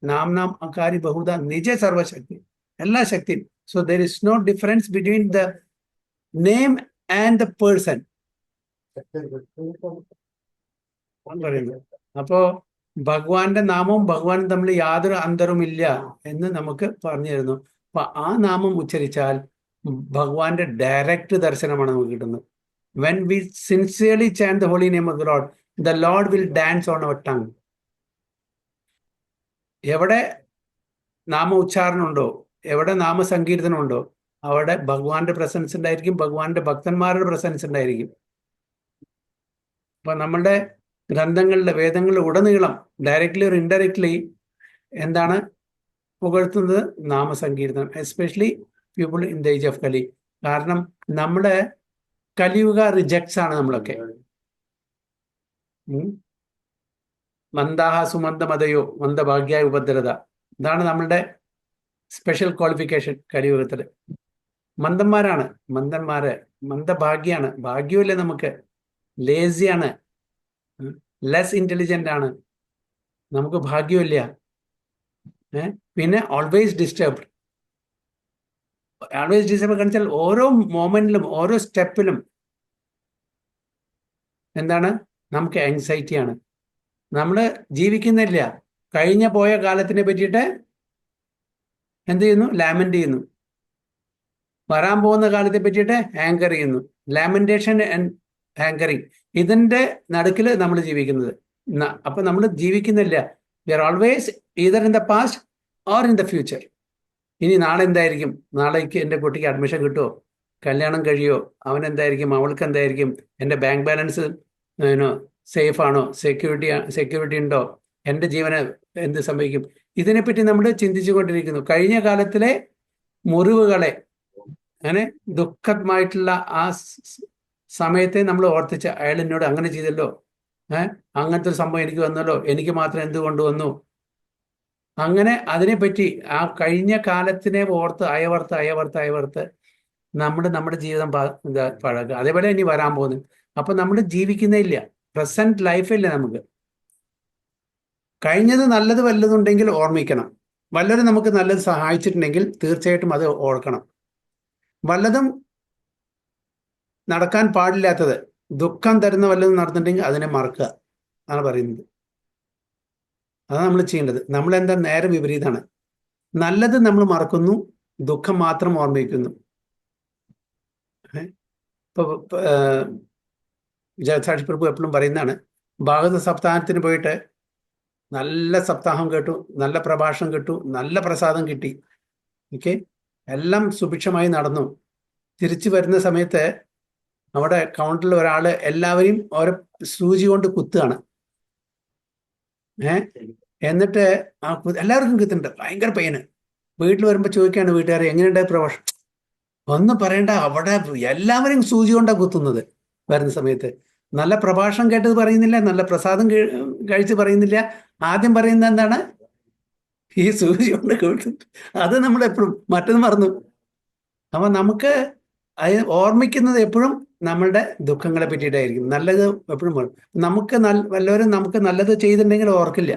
A: നാം അകാരി ബഹുധ നിജ സർവശക്തി, എല്ലാ ശക്തിയും. So there is no difference between the name and the person. അപ്പോ ഭഗവാന്റെ നാമവും ഭഗവാനും തമ്മിൽ യാതൊരു അന്തരവുമില്ല എന്ന് നമുക്ക് പറഞ്ഞു തരുന്നു. അപ്പൊ ആ നാമം ഉച്ചരിച്ചാൽ ഭഗവാന്റെ ഡയറക്റ്റ് ദർശനമാണ് നമുക്ക് കിട്ടുന്നത്. When we sincerely chant the holy name of the Lord will dance on our tongue. എവിടെ നാമ ഉച്ചാരണം ഉണ്ടോ, എവിടെ നാമസങ്കീർത്തനം ഉണ്ടോ, അവിടെ ഭഗവാന്റെ പ്രസൻസ് ഉണ്ടായിരിക്കും, ഭഗവാന്റെ ഭക്തന്മാരുടെ പ്രസൻസ് ഉണ്ടായിരിക്കും. അപ്പൊ നമ്മളുടെ ഗ്രന്ഥങ്ങളിലെ വേദങ്ങളിലെ ഉടനീളം ഡയറക്ട്ലി ഒരു ഇൻഡയറക്ട്ലി എന്താണ് പുകഴ്ത്തുന്നത്? നാമസങ്കീർത്തനം, especially people in the age of Kali. കാരണം നമ്മുടെ കലിയുഗ റിജക്ട്സ് ആണ് നമ്മളൊക്കെ. മന്ദാഹ സുമന്ദമതയോ മന്ദഭാഗ്യായ ഉപദ്രത, ഇതാണ് നമ്മളുടെ സ്പെഷ്യൽ ക്വാളിഫിക്കേഷൻ കലിയുഗത്തില്. മന്ദന്മാരാണ്, മന്ദഭാഗ്യാണ്, ഭാഗ്യമില്ല നമുക്ക്, ലേസിയാണ്, ലെസ് ഇന്റലിജന്റ് ആണ്, നമുക്ക് ഭാഗ്യമില്ല. പിന്നെ ഓൾവേസ് ഡിസ്റ്റർബ്ഡ് കാണിച്ചാൽ ഓരോ മൊമെന്റിലും ഓരോ സ്റ്റെപ്പിലും എന്താണ്? നമുക്ക് ആങ്സൈറ്റിയാണ്. നമ്മൾ ജീവിക്കുന്നില്ല, കഴിഞ്ഞ പോയ കാലത്തിനെ പറ്റിയിട്ട് എന്ത് ചെയ്യുന്നു? ലാമെന്റ് ചെയ്യുന്നു. വരാൻ പോകുന്ന കാലത്തെ പറ്റിയിട്ട് ആങ്കർ ചെയ്യുന്നു. ലാമെന്റേഷൻ ആൻഡ് ആങ്കറിങ്, ഇതിന്റെ നടുക്കിൽ നമ്മൾ ജീവിക്കുന്നത്. അപ്പൊ നമ്മൾ ജീവിക്കുന്നില്ല. We are always either in the past or in the future. ഇനി നാളെ എന്തായിരിക്കും? നാളേക്ക് എൻ്റെ കുട്ടിക്ക് അഡ്മിഷൻ കിട്ടുമോ? കല്യാണം കഴിയുമോ? അവൻ എന്തായിരിക്കും? അവൾക്ക് എന്തായിരിക്കും? എൻ്റെ ബാങ്ക് ബാലൻസ് സേഫ് ആണോ? സെക്യൂരിറ്റി ഉണ്ടോ? എൻ്റെ ജീവന് എന്ത് സംഭവിക്കും? ഇതിനെപ്പറ്റി നമ്മൾ ചിന്തിച്ചു കൊണ്ടിരിക്കുന്നു. കഴിഞ്ഞ കാലത്തിലെ മുറിവുകളെ, അങ്ങനെ ദുഃഖമായിട്ടുള്ള ആ സമയത്തെ നമ്മൾ ഓർത്തിച്ച്, അയാൾ എന്നോട് അങ്ങനെ ചെയ്തല്ലോ, അങ്ങനത്തെ ഒരു സംഭവം എനിക്ക് വന്നല്ലോ, എനിക്ക് മാത്രം എന്തുകൊണ്ട് വന്നു? അങ്ങനെ അതിനെപ്പറ്റി ആ കഴിഞ്ഞ കാലത്തിനെ ഓർത്ത് അയവർത്ത് നമ്മുടെ ജീവിതം പഴകുക. അതേപോലെ ഇനി വരാൻ പോകുന്നു. അപ്പൊ നമ്മൾ ജീവിക്കുന്നില്ല, പ്രസന്റ് ലൈഫില്ല നമുക്ക്. കഴിഞ്ഞത് നല്ലത് വല്ലതുണ്ടെങ്കിൽ ഓർമ്മിക്കണം. വല്ലതും നമുക്ക് നല്ലത് സഹായിച്ചിട്ടുണ്ടെങ്കിൽ തീർച്ചയായിട്ടും അത് ഓർക്കണം. വല്ലതും നടക്കാൻ പാടില്ലാത്തത്, ദുഃഖം തരുന്ന വല്ലതും നടന്നിട്ടുണ്ടെങ്കിൽ അതിനെ മറക്കുക ആണ് പറയുന്നത്. അതാണ് നമ്മൾ ചെയ്യേണ്ടത്. നമ്മളെന്താ നേരെ വിപരീതമാണ്. നല്ലത് നമ്മൾ മറക്കുന്നു, ദുഃഖം മാത്രം ഓർമ്മിക്കുന്നു. ഇപ്പൊ ജഗസാക്ഷി പ്രഭു എപ്പോഴും പറയുന്നതാണ്, ഭാഗവത സപ്താഹത്തിന് പോയിട്ട് നല്ല സപ്താഹം കേട്ടു, നല്ല പ്രഭാഷണം കേട്ടു, നല്ല പ്രസാദം കിട്ടി, ഓക്കെ, എല്ലാം സുഭിക്ഷമായി നടന്നു. തിരിച്ചു വരുന്ന സമയത്ത് അവിടെ കൗണ്ടറിൽ ഒരാള് എല്ലാവരെയും ഓരോ സൂചി കൊണ്ട് കുത്തുകയാണ്. എന്നിട്ട് എല്ലാവർക്കും കുത്തുന്നുണ്ട്, ഭയങ്കര പെയിന്. വീട്ടിൽ വരുമ്പോൾ ചോദിക്കുകയാണ് വീട്ടുകാരെ, എങ്ങനെയുണ്ട് പ്രഭാഷണം? ഒന്നും പറയണ്ട, അവിടെ എല്ലാവരെയും സൂചി കൊണ്ടാണ് കുത്തുന്നത്. വരുന്ന സമയത്ത് നല്ല പ്രഭാഷണം കേട്ടത് പറയുന്നില്ല, നല്ല പ്രസാദം കഴിച്ച് പറയുന്നില്ല. ആദ്യം പറയുന്നത് എന്താണ്? ഈ സൂചി കൊണ്ട് കേട്ടിട്ട്. അത് നമ്മൾ എപ്പോഴും മറ്റത് മറന്നു. അപ്പൊ നമുക്ക് ഓർമ്മിക്കുന്നത് എപ്പോഴും നമ്മളുടെ ദുഃഖങ്ങളെ പറ്റിയിട്ടായിരിക്കും. നല്ലത് എപ്പോഴും നമുക്ക് വല്ലവരും നമുക്ക് നല്ലത് ചെയ്തിട്ടുണ്ടെങ്കിൽ ഓർക്കില്ല,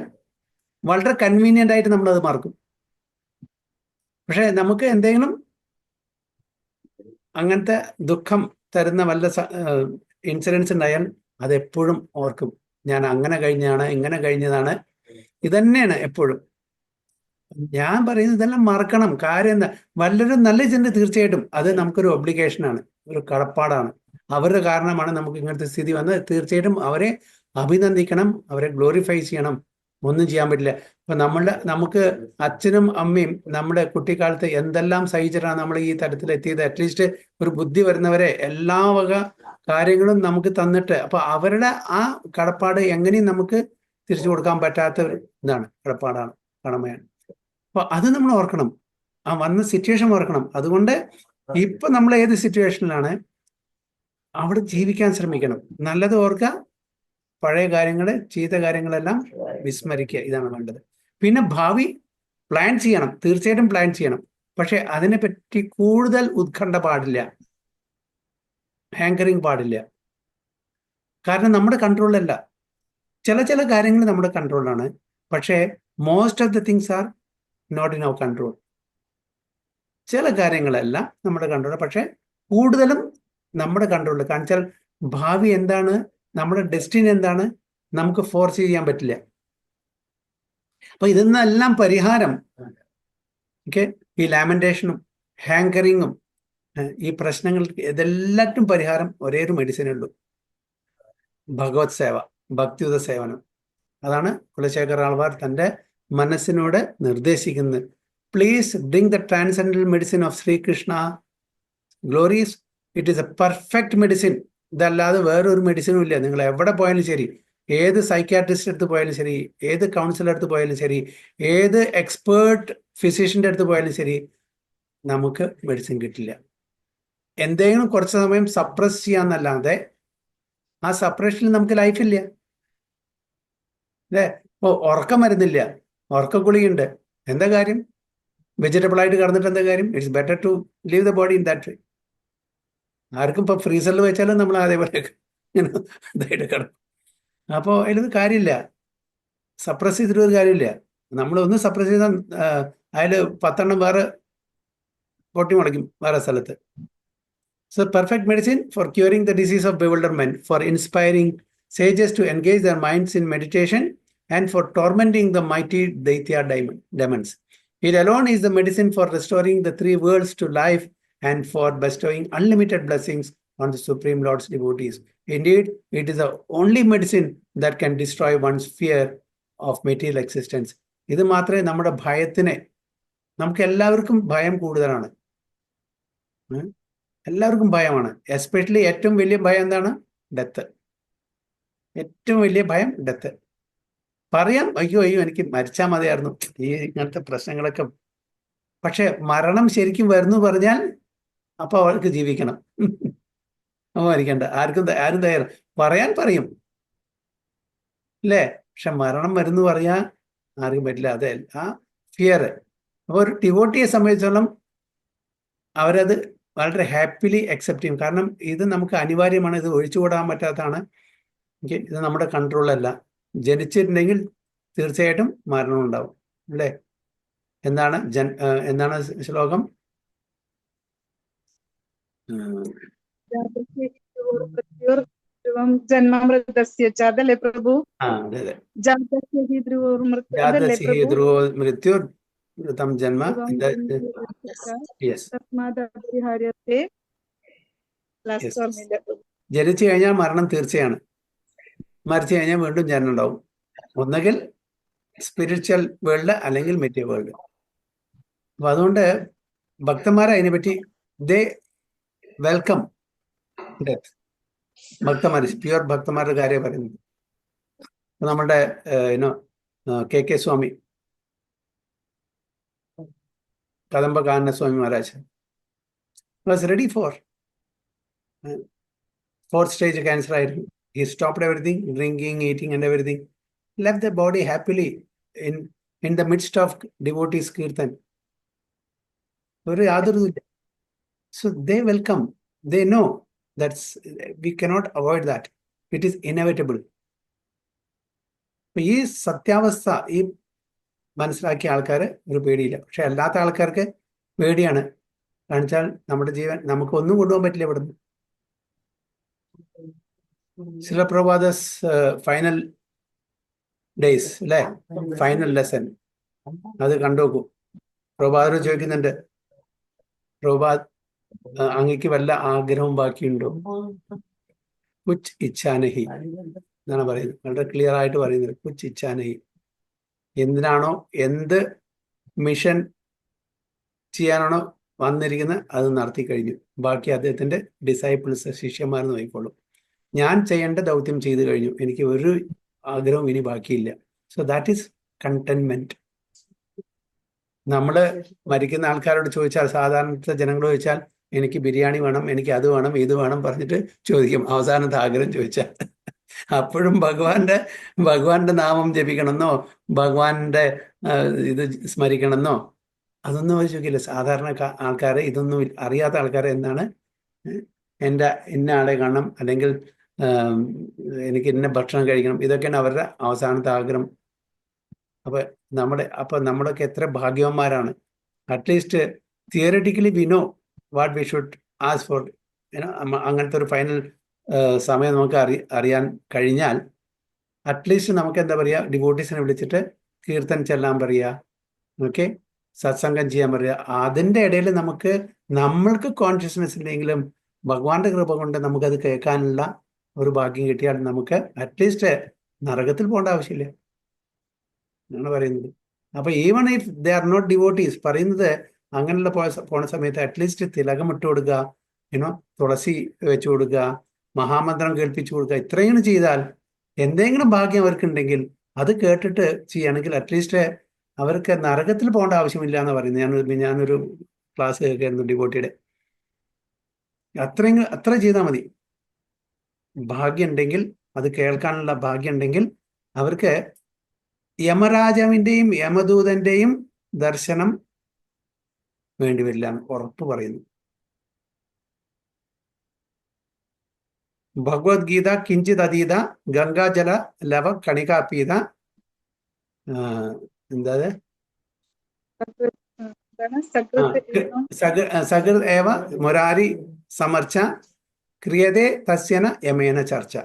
A: വളരെ കൺവീനിയന്റ് ആയിട്ട് നമ്മളത് മറക്കും. പക്ഷെ നമുക്ക് എന്തെങ്കിലും അങ്ങനത്തെ ദുഃഖം തരുന്ന വല്ല ഇൻസിഡൻസ് ഉണ്ടായാൽ അതെപ്പോഴും ഓർക്കും. ഞാൻ അങ്ങനെ കഴിഞ്ഞതാണ്, ഇങ്ങനെ കഴിഞ്ഞതാണ്, ഇതന്നെയാണ് എപ്പോഴും. ഞാൻ പറയുന്നത് ഇതെല്ലാം മറക്കണം. കാര്യം എന്താ? വല്ലവരും നല്ല ചിന്ത തീർച്ചയായിട്ടും അത് നമുക്കൊരു ഒബ്ലിഗേഷനാണ്, ഒരു കടപ്പാടാണ്. അവരുടെ കാരണമാണ് നമുക്ക് ഇങ്ങനത്തെ സ്ഥിതി വന്നത്. തീർച്ചയായിട്ടും അവരെ അഭിനന്ദിക്കണം, അവരെ ഗ്ലോറിഫൈ ചെയ്യണം. ഒന്നും ചെയ്യാൻ പറ്റില്ല. ഇപ്പൊ നമുക്ക് അച്ഛനും അമ്മയും നമ്മുടെ കുട്ടിക്കാലത്ത് എന്തെല്ലാം സഹിച്ചിട്ടാണ് നമ്മൾ ഈ തരത്തിൽ എത്തിയത്. അറ്റ്ലീസ്റ്റ് ഒരു ബുദ്ധി വരുന്നവരെ എല്ലാ വക കാര്യങ്ങളും നമുക്ക് തന്നിട്ട്, അപ്പൊ അവരുടെ ആ കടപ്പാട് എങ്ങനെയും നമുക്ക് തിരിച്ചു കൊടുക്കാൻ പറ്റാത്ത ഒരു ഇതാണ്, കടപ്പാടാണ്, കടമയാണ്. അപ്പൊ അത് നമ്മൾ ഓർക്കണം, ആ വന്ന സിറ്റുവേഷൻ ഓർക്കണം. അതുകൊണ്ട് ഇപ്പൊ നമ്മൾ ഏത് സിറ്റുവേഷനിലാണ് അവിടെ ജീവിക്കാൻ ശ്രമിക്കണം. നല്ലത് ഓർക്കുക, പഴയ കാര്യങ്ങള് ചീത്ത കാര്യങ്ങളെല്ലാം വിസ്മരിക്കുക. ഇതാണ് വേണ്ടത്. പിന്നെ ഭാവി പ്ലാൻ ചെയ്യണം, തീർച്ചയായിട്ടും പ്ലാൻ ചെയ്യണം. പക്ഷെ അതിനെപ്പറ്റി കൂടുതൽ ഉത്കണ്ഠ പാടില്ല, ഹാങ്കറിങ് പാടില്ല. കാരണം നമ്മുടെ കൺട്രോളിലല്ല. ചില കാര്യങ്ങൾ നമ്മുടെ കൺട്രോളിലാണ്, പക്ഷേ most of the things are not in our control. ചില കാര്യങ്ങളെല്ലാം നമ്മുടെ കൺട്രോൾ, പക്ഷെ കൂടുതലും നമ്മുടെ കൺട്രോളിൽ. കാരണം വെച്ചാൽ ഭാവി എന്താണ്, നമ്മുടെ ഡെസ്റ്റിനി എന്താണ്, നമുക്ക് ഫോർസ് ചെയ്യാൻ പറ്റില്ല. അപ്പൊ ഇതിനെല്ലാം പരിഹാരം, ഓക്കെ, ഈ ലാമെന്റേഷനും ഹാങ്കറിങ്ങും ഈ പ്രശ്നങ്ങൾക്ക് ഇതെല്ലാറ്റും പരിഹാരം ഒരേ ഒരു മെഡിസിനേ ഉള്ളൂ, ഭഗവത് സേവ, ഭക്തിയുത സേവനം. അതാണ് കുലശേഖര ആൾവാർ തൻ്റെ മനസ്സിനോട് നിർദ്ദേശിക്കുന്നത്. Please bring the transcendental medicine of Srikrishna glories. It is a perfect medicine. ഇതല്ലാതെ വേറൊരു മെഡിസിനും ഇല്ല. നിങ്ങൾ എവിടെ പോയാലും ശരി, ഏത് സൈക്യാട്രിസ്റ്റ് അടുത്ത് പോയാലും ശരി, ഏത് കൗൺസിലർ അടുത്ത് പോയാലും ശരി, ഏത് എക്സ്പേർട്ട് ഫിസിഷ്യൻ്റെ അടുത്ത് പോയാലും ശരി, നമുക്ക് മെഡിസിൻ കിട്ടില്ല. എന്തെങ്കിലും കുറച്ച് സമയം സപ്രസ് ചെയ്യാന്നല്ലാതെ ആ സപ്രഷനിൽ നമുക്ക് ലൈഫില്ല അല്ലേ. ഇപ്പോൾ ഉറക്കം വരുന്നില്ല, ഉറക്ക ഗുളികയുണ്ട്, എന്താ കാര്യം? വെജിറ്റബിൾ ആയിട്ട് കിടന്നിട്ട് എന്താ കാര്യം? It's better to leave the body in that way. ആർക്കും ഇപ്പൊ ഫ്രീസറിൽ വെച്ചാലും നമ്മൾ അതേപോലെ ഇതായിട്ട് കിടക്കും. അപ്പോൾ അതിലൊന്നും കാര്യമില്ല, സപ്രസ് ചെയ്തിട്ടൊരു കാര്യമില്ല. നമ്മളൊന്ന് സപ്രസ് ചെയ്താൽ അതിൽ 10 വേറെ പൊട്ടി മുളയ്ക്കും വേറെ സ്ഥലത്ത്. So perfect medicine for curing the disease of bewilderment, for inspiring sages to engage their minds in meditation, and for tormenting the mighty Daitya demons. It alone is the medicine for restoring the 3 worlds to life and for bestowing unlimited blessings on the Supreme Lord's devotees. Indeed, it is the only medicine that can destroy one's fear of material existence. ഇത് മാത്രമേ നമ്മുടെ ഭയത്തിനെ, നമുക്ക് എല്ലാവർക്കും ഭയം കൂടുതലാണ്, എല്ലാവർക്കും ഭയമാണ്. എസ്പെഷ്യലി ഏറ്റവും വലിയ ഭയം എന്താണ്? ഡെത്ത്. ഏറ്റവും വലിയ ഭയം ഡെത്ത്. പറയാം, അയ്യോ എനിക്ക് മരിച്ചാൽ മതിയായിരുന്നു, ഈ ഇങ്ങനത്തെ പ്രശ്നങ്ങളൊക്കെ. പക്ഷെ മരണം ശരിക്കും വരുന്നു പറഞ്ഞാൽ അപ്പോൾ അവൾക്ക് ജീവിക്കണം. അപ്പോൾ മരിക്കണ്ട. ആരും തയ്യാറ് പറയാൻ പറയും അല്ലേ, പക്ഷെ മരണം വരുന്നു പറയാൻ ആർക്കും പറ്റില്ല. അതെ ആ ഫിയർ. അപ്പോൾ ഒരു ഡിവോട്ടിയെ സംബന്ധിച്ചോളം അവരത് വളരെ ഹാപ്പിലി അക്സെപ്റ്റ് ചെയ്യും. കാരണം ഇത് നമുക്ക് അനിവാര്യമാണ്, ഇത് ഒഴിച്ചുകൂടാൻ പറ്റാത്തതാണ്. ഇത് നമ്മുടെ കൺട്രോളല്ല. ജനിച്ചിട്ടുണ്ടെങ്കിൽ തീർച്ചയായിട്ടും മരണം ഉണ്ടാവും അല്ലേ. എന്താണ് ശ്ലോകം?
B: ജന്മമൃതസ്യ ച, അതല്ലേ പ്രഭു?
A: അതെ അതെ.
B: ജാതസ്യ ഹി
A: ധ്രുവോ മൃത്യുർ ൃതം ജന്മ. ജനിച്ചു കഴിഞ്ഞാൽ മരണം തീർച്ചയാണ്. മരിച്ചു കഴിഞ്ഞാൽ വീണ്ടും ജന്മം ഉണ്ടാവും, ഒന്നുകിൽ സ്പിരിച്വൽ വേൾഡ് അല്ലെങ്കിൽ മെറ്റീരിയൽ വേൾഡ്. അപ്പൊ അതുകൊണ്ട് ഭക്തന്മാരെ അതിനെപ്പറ്റി ദേ വെൽക്കം ഡെത്ത്. ഭക്തന്മാർ, പ്യുവർ ഭക്തന്മാരുടെ കാര്യം പറയുന്നത്. നമ്മുടെ K Swami, Kadamba Kanana Swami Maharaj was ready for 4th stage cancer ആയിരുന്നു. He stopped everything, drinking, eating and everything, left the body happily in the midst of devotees kirtan. So they welcome, they know that we cannot avoid that, it is inevitable. ഈ സത്യാവസ്ഥ ഈ മനസ്സിലാക്കിയ ആൾക്കാർ ഒരു പേടിയില്ല. പക്ഷെ അല്ലാത്ത ആൾക്കാർക്ക് പേടിയാണ്. കാണിച്ചാൽ നമ്മുടെ ജീവൻ നമുക്ക് ഒന്നും കൊണ്ടുപോകാൻ പറ്റില്ല ഇവിടുന്ന്. Srila Prabhupada's final days അല്ലേ, ഫൈനൽ ലെസൺ അത് കണ്ടുനോക്കൂ. പ്രഭാതർ ചോദിക്കുന്നുണ്ട്, പ്രഭാത് അങ്ങക്ക് വല്ല ആഗ്രഹവും ബാക്കിയുണ്ടോ? കുച്ച് ഇച്ഛാനഹി എന്നാണ് പറയുന്നത്. വളരെ ക്ലിയർ ആയിട്ട് പറയുന്നത്, കുച്ച് ഇച്ഛാനഹി. എന്തിനാണോ, എന്ത് മിഷൻ ചെയ്യാനാണോ വന്നിരിക്കുന്നത് അത് നടത്തി കഴിഞ്ഞു. ബാക്കി അദ്ദേഹത്തിന്റെ ഡിസൈപ്പിൾസ്, ശിഷ്യന്മാർ നോക്കിക്കോളും. ഞാൻ ചെയ്യേണ്ട ദൗത്യം ചെയ്തു കഴിഞ്ഞു, എനിക്ക് ഒരു ആഗ്രഹവും ഇനി ബാക്കിയില്ല. So that is contentment. നമ്മൾ മരിക്കുന്ന ആൾക്കാരോട് ചോദിച്ചാൽ, സാധാരണ ജനങ്ങളോട് ചോദിച്ചാൽ, എനിക്ക് ബിരിയാണി വേണം, എനിക്ക് അത് വേണം, ഇത് വേണം പറഞ്ഞിട്ട് ചോദിക്കും അവസാനത്തെ ആഗ്രഹം ചോദിച്ചാൽ. അപ്പോഴും ഭഗവാന്റെ നാമം ജപിക്കണമെന്നോ ഭഗവാന്റെ ഇത് സ്മരിക്കണമെന്നോ അതൊന്നും അവർ ചോദിക്കില്ല. സാധാരണ ആൾക്കാരെ, ഇതൊന്നും അറിയാത്ത ആൾക്കാരെ എന്താണ്, എൻ്റെ ഇന്ന ആളെ കാണണം, അല്ലെങ്കിൽ എനിക്ക് ഇന്ന ഭക്ഷണം കഴിക്കണം, ഇതൊക്കെയാണ് അവരുടെ അവസാനത്തെ ആഗ്രഹം. അപ്പൊ നമ്മളൊക്കെ എത്ര ഭാഗ്യവന്മാരാണ്. At least theoretically we know what we should ask for. അങ്ങനത്തെ ഒരു ഫൈനൽ സമയം നമുക്ക് അറിയാൻ കഴിഞ്ഞാൽ അറ്റ്ലീസ്റ്റ് നമുക്ക് എന്താ പറയുക, ഡിവോട്ടീസിനെ വിളിച്ചിട്ട് കീർത്തൻ ചെല്ലാൻ പറയുക, ഓക്കെ, സത്സംഗം ചെയ്യാൻ പറയുക. അതിൻ്റെ ഇടയിൽ നമ്മൾക്ക് കോൺഷ്യസ്നെസ് ഇല്ലെങ്കിലും ഭഗവാന്റെ കൃപ കൊണ്ട് നമുക്കത് കേൾക്കാനുള്ള ഒരു ഭാഗ്യം കിട്ടിയാൽ നമുക്ക് അറ്റ്ലീസ്റ്റ് നരകത്തിൽ പോകേണ്ട ആവശ്യമില്ല എന്നാണ് പറയുന്നത്. അപ്പൊ even if they are not devotees, പറയുന്നത് അങ്ങനെയുള്ള പോണ സമയത്ത് അറ്റ്ലീസ്റ്റ് തിലകം ഇട്ട് കൊടുക്കുക, തുളസി വെച്ചു കൊടുക്കുക, മഹാമന്ത്രം കേൾപ്പിച്ചു കൊടുക്കുക, ഇത്രയും ചെയ്താൽ എന്തെങ്കിലും ഭാഗ്യം അവർക്കുണ്ടെങ്കിൽ അത് കേട്ടിട്ട് ചെയ്യുകയാണെങ്കിൽ അറ്റ്ലീസ്റ്റ് അവർക്ക് നരകത്തിൽ പോകേണ്ട ആവശ്യമില്ല എന്ന് പറയുന്നത്. ഞാനൊരു ക്ലാസ് കേൾക്കായിരുന്നു ഡിവോട്ടിയുടെ. അത്ര ചെയ്താൽ മതി. ഭാഗ്യം ഉണ്ടെങ്കിൽ, അത് കേൾക്കാനുള്ള ഭാഗ്യം ഉണ്ടെങ്കിൽ അവർക്ക് യമരാജാവിൻ്റെയും യമദൂതന്റെയും ദർശനം വേണ്ടിവരില്ല എന്ന് ഉറപ്പ് പറയുന്നു. ഭഗവത്ഗീത കിഞ്ചിത് അതീത ഗംഗാജല ലവ കണികാപീത എന്താ സകൃത് ഏവ മുരാരി സമർച്ച ക്രിയതേ തസ്യന യമേന ചർച്ച.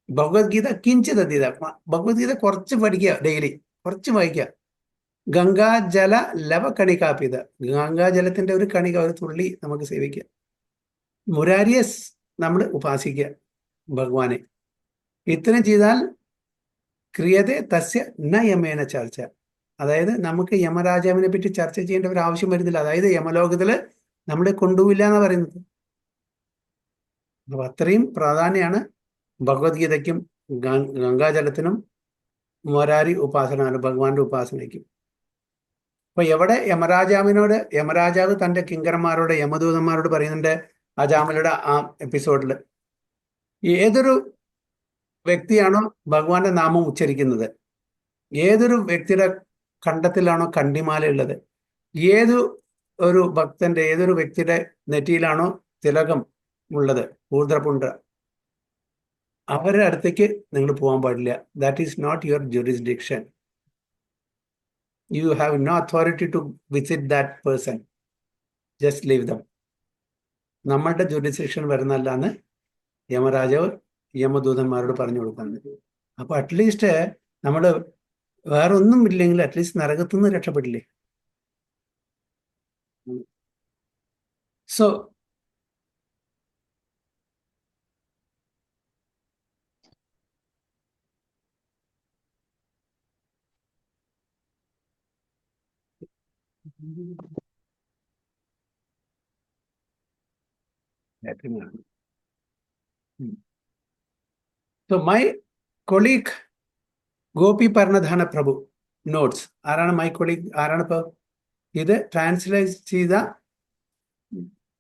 A: ഭഗവത്ഗീത കിഞ്ചിത് അതീത, ഭഗവത്ഗീത കുറച്ച് പഠിക്കുക, ഡെയിലി കുറച്ച് വായിക്കുക. ഗംഗാജല ലവ കണികാപീത, ഗംഗാജലത്തിന്റെ ഒരു കണിക, ഒരു തുള്ളി നമുക്ക് സേവിക്കുക. മുരാരിയെ നമ്മൾ ഉപാസിക്കുക, ഭഗവാനെ. ഇത്രയും ചെയ്താൽ ക്രിയതേ തസ്യ ന യമേന ചർച്ച, അതായത് നമുക്ക് യമരാജാവിനെ പറ്റി ചർച്ച ചെയ്യേണ്ട ഒരു ആവശ്യം വരുന്നില്ല. അതായത് യമലോകത്തില് നമ്മളെ കൊണ്ടുപോയില്ല എന്ന് പറയുന്നത്. അപ്പൊ അത്രയും പ്രാധാന്യമാണ് ഭഗവത്ഗീതയ്ക്കും ഗംഗാജലത്തിനും മുരാരി ഉപാസന, ഭഗവാന്റെ ഉപാസനയ്ക്കും. അപ്പൊ എവിടെ യമരാജാവ് തന്റെ കിങ്കരന്മാരോട്, യമദൂതന്മാരോട് പറയുന്നുണ്ട് അജാമലയുടെ ആ എപ്പിസോഡിൽ, ഏതൊരു വ്യക്തിയാണോ ഭഗവാന്റെ നാമം ഉച്ചരിക്കുന്നത്, ഏതൊരു വ്യക്തിയുടെ കണ്ടത്തിലാണോ കണ്ടിമാല ഉള്ളത്, ഏതൊരു ഭക്തന്റെ, ഏതൊരു വ്യക്തിയുടെ നെറ്റിയിലാണോ തിലകം ഉള്ളത്, ഊർദ്രപുണ്ഡ, അവരുടെ അടുത്തേക്ക് നിങ്ങൾ പോകാൻ പാടില്ല. That is not your jurisdiction. You have no authority to visit that person. Just leave them. നമ്മളുടെ ജുറിസ്ഡിക്ഷൻ വരുന്നല്ലാന്ന് യമരാജാവ് യമദൂതന്മാരോട് പറഞ്ഞു കൊടുക്കുന്നത്. അപ്പൊ അറ്റ്ലീസ്റ്റ് നമ്മൾ വേറെ ഒന്നും ഇല്ലെങ്കിൽ അറ്റ്ലീസ്റ്റ് നരകത്തു നിന്ന് രക്ഷപ്പെടില്ലേ. So So my colleague Gopi Parnadhana Prabhu notes, ആരാണ് മൈ കൊളീഗ്, ആരാണ് ഇപ്പോൾ ഇത് ട്രാൻസ്ലേറ്റ് ചെയ്ത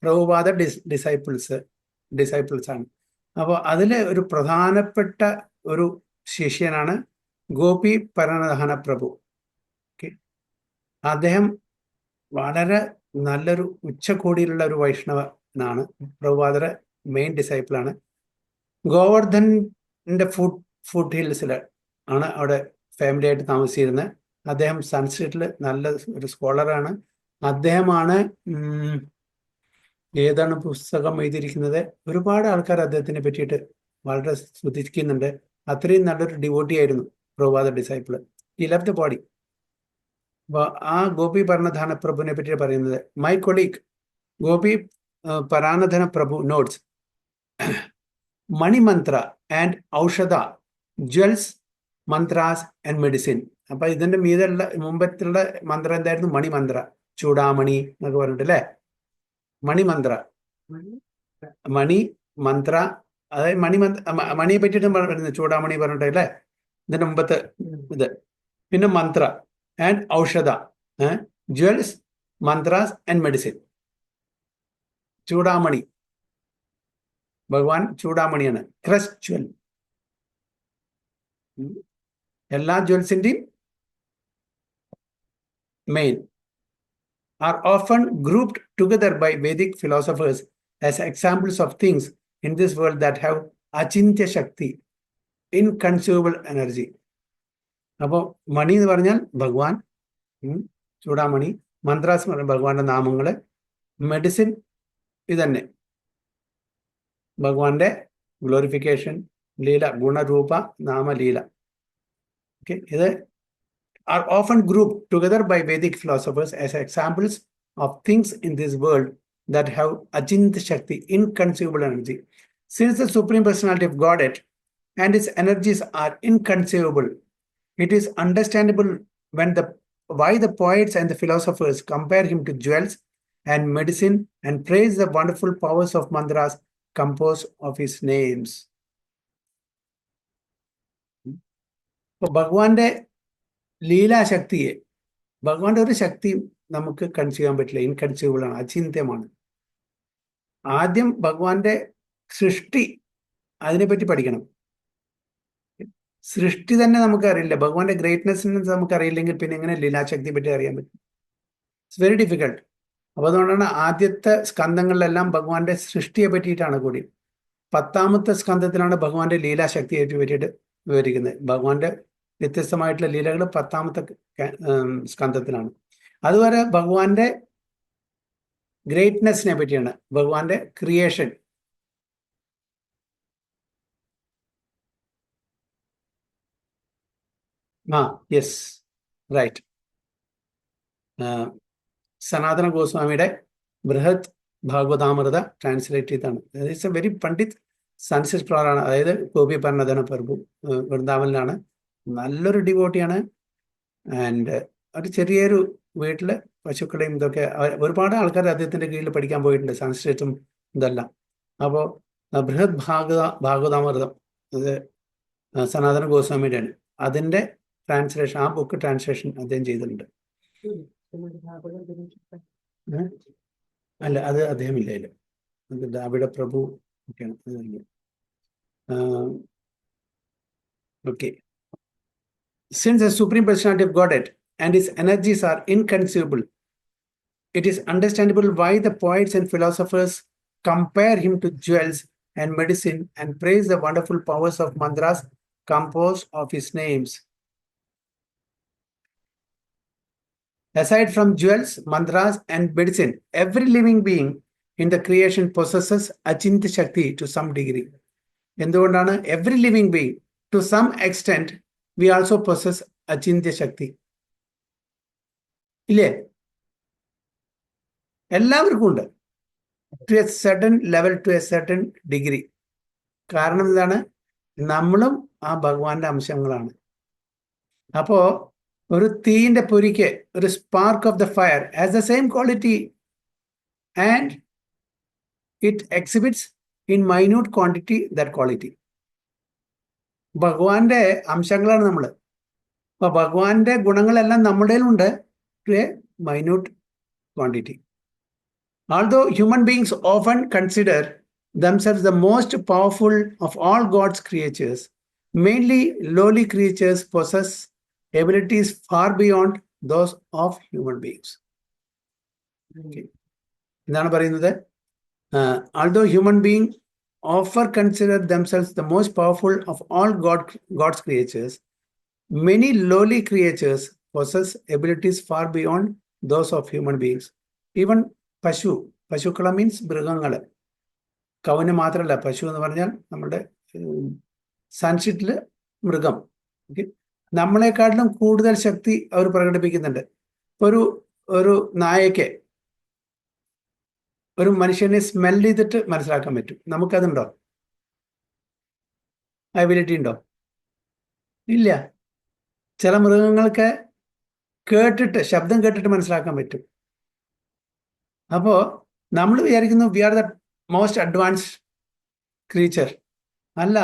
A: പ്രഭുപാദ ഡിസൈപ്പിൾസ് ആണ്. അപ്പോൾ അതിലെ ഒരു പ്രധാനപ്പെട്ട ഒരു ശിഷ്യനാണ് ഗോപി പരനധാന പ്രഭു. ഓക്കെ, അദ്ദേഹം വളരെ നല്ലൊരു ഉച്ചകോടിയിലുള്ള ഒരു വൈഷ്ണവനാണ്. പ്രഭുപാദയുടെ മെയിൻ ഡിസൈപ്പിളാണ്. ഗോവർദ്ധൻ്റെ ഫുഡ് ഹിൽസിൽ ആണ് അവിടെ ഫാമിലി ആയിട്ട് താമസിച്ചിരുന്നത്. അദ്ദേഹം സംസ്കൃതത്തിൽ നല്ല ഒരു സ്കോളറാണ്. അദ്ദേഹമാണ് ഏതാണ് പുസ്തകം എഴുതിയിരിക്കുന്നത്, ഒരുപാട് ആൾക്കാർ അദ്ദേഹത്തിനെ പറ്റിയിട്ട് വളരെ സ്തുതിക്കുന്നുണ്ട്. അത്രയും നല്ലൊരു ഡിവോട്ടി ആയിരുന്നു Prabhupada disciple. He love the body. അപ്പോൾ ആ ഗോപി പരനധാന പ്രഭുവിനെ പറ്റി പറയുന്നത്, my colleague Gopi Paranadhana Prabhu notes മണിമന്ത്ര ആൻഡ് ഔഷധ, ജ്വൽസ്, മന്ത്രാസ് ആൻഡ് മെഡിസിൻ. അപ്പൊ ഇതിന്റെ മീതുള്ള മുമ്പത്തുള്ള മന്ത്രം എന്തായിരുന്നു? മണിമന്ത്ര, ചൂടാമണി എന്നൊക്കെ പറഞ്ഞിട്ട് അല്ലേ? മണിമന്ത്ര, മണി മന്ത്ര, അതായത് മണിയെ പറ്റിയിട്ട് പറയുന്നത് ചൂടാമണി പറഞ്ഞിട്ട് അല്ലേ ഇതിന്റെ മുമ്പത്തെ ഇത്. പിന്നെ മന്ത്ര ആൻഡ് ഔഷധ, jewels, mantras and medicine. Chudamani, ഭഗവാൻ ചൂടാമണിയാണ്. ക്രസ് ജ്വൽ, എല്ലാ ജ്വൽസിന്റെയും main, are often grouped together by Vedic philosophers as examples of things in this world that have achintya shakti, inconsumable energy. അപ്പോൾ മണി എന്ന് പറഞ്ഞാൽ ഭഗവാൻ, ചൂടാമണി, മന്ത്രാസ് എന്ന് പറഞ്ഞാൽ ഭഗവാന്റെ നാമങ്ങള്, മെഡിസിൻ ഇതന്നെ ഭഗവാന്റെ ഗ്ലോറിഫിക്കേഷൻ ലീല, ഗുണരൂപ നാമലീല. ഓക്കെ, ഇത് are often grouped together by Vedic philosophers as examples of things in this world that have Achintya Shakti, inconsumable energy. Since the Supreme Personality of Godhead and its energies are inconceivable, it is understandable why the poets and the philosophers compare him to jewels and medicine and praise the wonderful powers of mantras composed of his names. അപ്പൊ ഭഗവാന്റെ ലീലാശക്തിയെ, ഭഗവാന്റെ ഒരു ശക്തിയും നമുക്ക് കൺസീവ് ചെയ്യാൻ പറ്റില്ല, ഇൻകൺസീവബിൾ ആണ്, അചിന്ത്യമാണ്. ആദ്യം ഭഗവാന്റെ സൃഷ്ടി, അതിനെപ്പറ്റി പഠിക്കണം. സൃഷ്ടി തന്നെ നമുക്കറിയില്ല, ഭഗവാന്റെ ഗ്രേറ്റ്നെസ്സിനെ നമുക്കറിയില്ലെങ്കിൽ പിന്നെ എങ്ങനെ ലീലാശക്തിയെ പറ്റി അറിയാൻ പറ്റും? It's very difficult. അപ്പൊ അതുകൊണ്ടാണ് ആദ്യത്തെ സ്കന്ധങ്ങളിലെല്ലാം ഭഗവാന്റെ സൃഷ്ടിയെ പറ്റിയിട്ടാണ് കൂടി. 10ാമത്തെ സ്കന്ധത്തിലാണ് ഭഗവാന്റെ ലീലാശക്തിയെ പറ്റിയിട്ട് വിവരിക്കുന്നത്. ഭഗവാന്റെ വ്യത്യസ്തമായിട്ടുള്ള ലീലകൾ 10ാമത്തെ സ്കന്ധത്തിലാണ്. അതുവരെ ഭഗവാന്റെ ഗ്രേറ്റ്നെസ്സിനെ പറ്റിയാണ്, ഭഗവാന്റെ ക്രിയേഷൻ. Yes, right. സനാതന ഗോസ്വാമിയുടെ ബൃഹത് ഭാഗവതാമൃത ട്രാൻസ്ലേറ്റ് ചെയ്താണ്. It's a very pandit Sanskrit സ്കോളറാണ്. അതായത് ഗോപി പർണധന പ്രഭു വൃന്ദാവനിലാണ്, നല്ലൊരു ഡിവോട്ടിയാണ്. ആൻഡ് ഒരു ചെറിയൊരു വീട്ടിൽ പശുക്കളെയും ഇതൊക്കെ ഒരുപാട് ആൾക്കാർ അദ്ദേഹത്തിന്റെ കീഴിൽ പഠിക്കാൻ പോയിട്ടുണ്ട്, സംസ്കൃതം ഇതെല്ലാം. അപ്പോൾ ബൃഹത് ഭാഗവതാമൃതം അത് സനാതന ഗോസ്വാമിയുടെയാണ്. അതിന്റെ ട്രാൻസ്ലേഷൻ, ആ ബുക്ക് ട്രാൻസ്ലേഷൻ അദ്ദേഹം ചെയ്തിട്ടുണ്ട്. അല്ല, അത് അദ്ദേഹം ഇല്ല, അത് ദ്രാവിഡ പ്രഭു ഒക്കെയാണ്. Okay. Since the Supreme Personality of Godhead and his energies are inconceivable, it is understandable why the poets and philosophers compare him to jewels and medicine and praise the wonderful powers of mantras composed of his names. Aside from jewels, mantras, and medicine, every living being in the creation possesses Achintya Shakti to some degree. എന്തുകൊണ്ടാണ്? Every living being, to some extent, we also possess Achintya Shakti. ഇല്ലേ? എല്ലാവർക്കും ഉണ്ട്, to a certain level, to a certain degree. കാരണം എന്താണ്? നമ്മളും ആ ഭഗവാന്റെ അംശങ്ങളാണ്. അപ്പോ ഒരു തീന്റെ പൊരിക്ക്, ഒരു spark of the fire has the same quality and it exhibits in minute quantity that quality. ഭഗവാന്റെ അംശങ്ങളാണ് നമ്മൾ. അപ്പൊ ഭഗവാന്റെ ഗുണങ്ങളെല്ലാം നമ്മുടെ ഉണ്ട്, to a minute quantity. Although human beings often consider themselves the most powerful of all God's creatures, mainly lowly creatures possess abilities far beyond those of human beings. Okay. എന്താണ് പറയുന്നത്? Although human beings often consider themselves the most powerful of all God's creatures, many lowly creatures possess abilities far beyond those of human beings. Even പശുക്കള മീൻസ് മൃഗങ്ങൾ. കൗന് മാത്രമല്ല, പശു എന്ന് പറഞ്ഞാൽ നമ്മുടെ സംസ്കൃതത്തില് മൃഗം. ഓക്കെ, നമ്മളെക്കാട്ടിലും കൂടുതൽ ശക്തി അവർ പ്രകടിപ്പിക്കുന്നുണ്ട്. ഒരു നായക്ക് ഒരു മനുഷ്യനെ സ്മെൽ ചെയ്തിട്ട് മനസ്സിലാക്കാൻ പറ്റും. നമുക്കതുണ്ടോ? എബിലിറ്റി ഉണ്ടോ? ഇല്ല. ചില മൃഗങ്ങൾക്ക് ശബ്ദം കേട്ടിട്ട് മനസ്സിലാക്കാൻ പറ്റും. അപ്പോ നമ്മൾ വിചാരിക്കുന്നു we are the most advanced creature. അല്ല,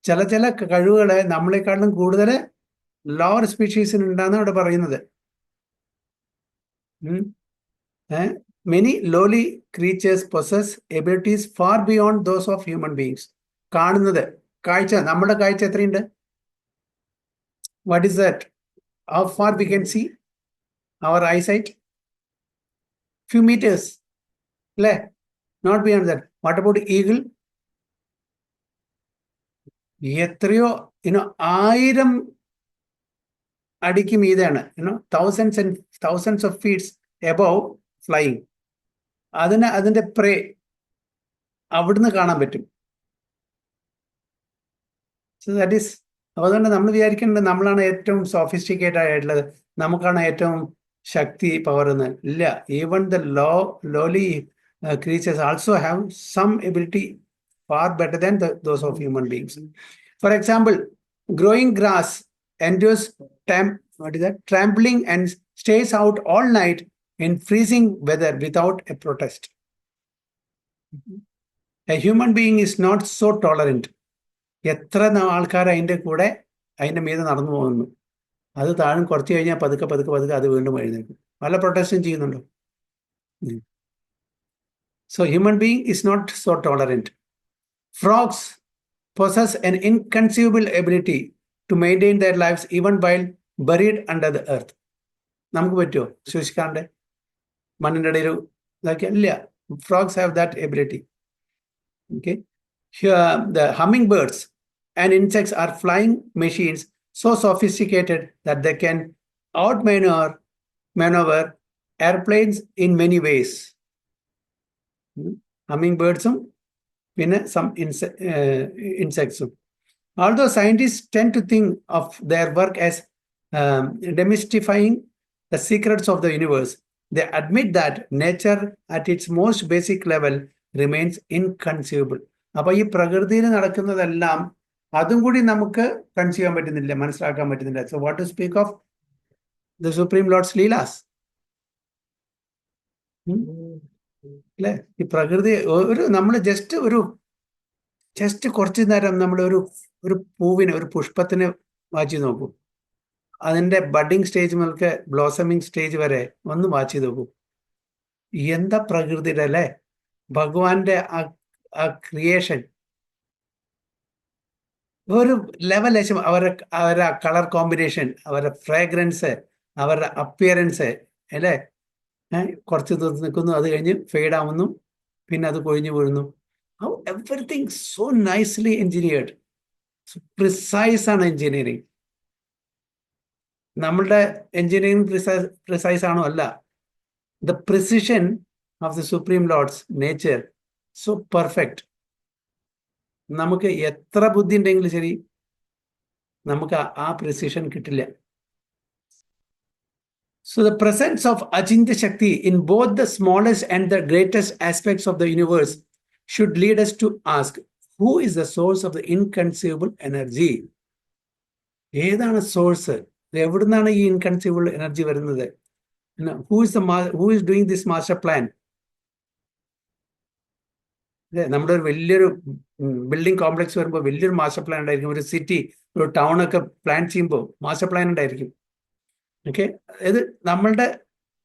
A: ചില കഴിവുകളെ നമ്മളെക്കാളും കൂടുതൽ ലോവർ സ്പീഷീസിന് ഉണ്ടാന്ന് അവിടെ പറയുന്നത്. Many lowly creatures possess abilities far beyond those of human beings. കാണുന്നത്, കാഴ്ച, നമ്മുടെ കാഴ്ച എത്രയുണ്ട്? What is that? How far we can see our eyesight? few meters, not beyond that. What about eagle? എത്രയോ 1000 അടിക്ക് മീതെയാണ്, thousands and thousands of feet above flying. അതിന്റെ പ്രേ അവിടുന്ന് കാണാൻ പറ്റും. So that is. അതുകൊണ്ട് നമ്മൾ വിചാരിക്കേണ്ടത് നമ്മളാണ് ഏറ്റവും സോഫിസ്റ്റിക്കേറ്റഡ് ആയിട്ടുള്ളത്, നമുക്കാണ് ഏറ്റവും ശക്തി, പവർ എന്ന്. ഇല്ല. Even the lowly creatures also have some ability far better than those of human beings. For example, growing grass endures trampling and stays out all night in freezing weather without a protest. A human being is not so tolerant. എത്ര ആൾക്കാർ അതിൻ്റെ മീതെ നടന്നു പോകുന്നു, അത് താഴും കുറച്ച് കഴിഞ്ഞാൽ പതുക്കെ പതുക്കെ പതുക്കെ അത് വീണ്ടും എഴുന്നേൽക്കും. പല പ്രൊട്ടസ്റ്റും ചെയ്യുന്നുണ്ടോ? So human being is not so tolerant. Frogs possess an inconceivable ability to maintain their lives even while buried under the earth. നമുക്ക് പറ്റുമോ സൂക്ഷിക്കാണ്ട് മണ്ണിൻ്റെ ഇടയിൽ ഇതാക്കിയ? ഇല്ല. Frogs have that ability. Okay. Here, the hummingbirds and insects are flying machines so sophisticated that they can outmaneuver airplanes in many ways. Hummingbirds പിന്നെ some insects. Although scientists tend to think of their work as demystifying the secrets of the universe, they admit that nature at its most basic level remains inconceivable. അപ്പൊ ഈ പ്രകൃതിയിൽ നടക്കുന്നതെല്ലാം അതും കൂടി നമുക്ക് കൺസീവ് ചെയ്യാൻ പറ്റുന്നില്ല, മനസ്സിലാക്കാൻ പറ്റുന്നില്ല. So what to speak of the supreme lord's lilas? അല്ലെ? ഈ പ്രകൃതി നമ്മൾ ജസ്റ്റ് കുറച്ചു നേരം നമ്മൾ ഒരു പൂവിനെ, ഒരു പുഷ്പത്തിന് വാച്ച് ചെയ്ത് നോക്കൂ. അതിന്റെ ബഡിങ് സ്റ്റേജ് മുതൽക്ക് ബ്ലോസമിങ് സ്റ്റേജ് വരെ ഒന്ന് വാച്ച് ചെയ്ത് നോക്കൂ. എന്താ പ്രകൃതിയുടെ, അല്ലെ, ഭഗവാന്റെ ആ ക്രിയേഷൻ. ഒരു ലെവലേശം അവരുടെ കളർ കോമ്പിനേഷൻ, അവരുടെ ഫ്രാഗ്രൻസ്, അവരുടെ അപ്പിയറൻസ്, അല്ലേ? കുറച്ച് ദിവസം നിൽക്കുന്നു, അത് കഴിഞ്ഞ് ഫെയ്ഡ് ആവുന്നു, പിന്നെ അത് കൊഴിഞ്ഞു വീഴുന്നു. How everything so nicely engineered. So precise ആണ് എഞ്ചിനീയറിംഗ്. നമ്മളുടെ എഞ്ചിനീയറിംഗ് പ്രിസൈസ് ആണോ? അല്ല. The precision of the Supreme Lord's nature so perfect. നമുക്ക് എത്ര ബുദ്ധി ഉണ്ടെങ്കിലും ശരി, നമുക്ക് ആ പ്രിസിഷൻ കിട്ടില്ല. So the presence of Achintya Shakti in both the smallest and the greatest aspects of the universe should lead us to ask, who is the source of the inconceivable energy? ഏതാണ് സോഴ്സ്? എവിടുന്നാണ് ഈ ഇൻകൺസീവബിൾ എനർജി വരുന്നത്? who is doing this master plan? നമ്മുടെ ഒരു വലിയൊരു ബിൽഡിംഗ് കോംപ്ലക്സ് വരുമ്പോൾ വലിയൊരു മാസ്റ്റർ പ്ലാൻ ഉണ്ടായിരിക്കും. ഒരു സിറ്റി, ഒരു ടൗൺ ഒക്കെ പ്ലാൻ ചെയ്യുമ്പോൾ മാസ്റ്റർ പ്ലാൻ ഉണ്ടായിരിക്കും. ഓക്കെ, ഇത് നമ്മളുടെ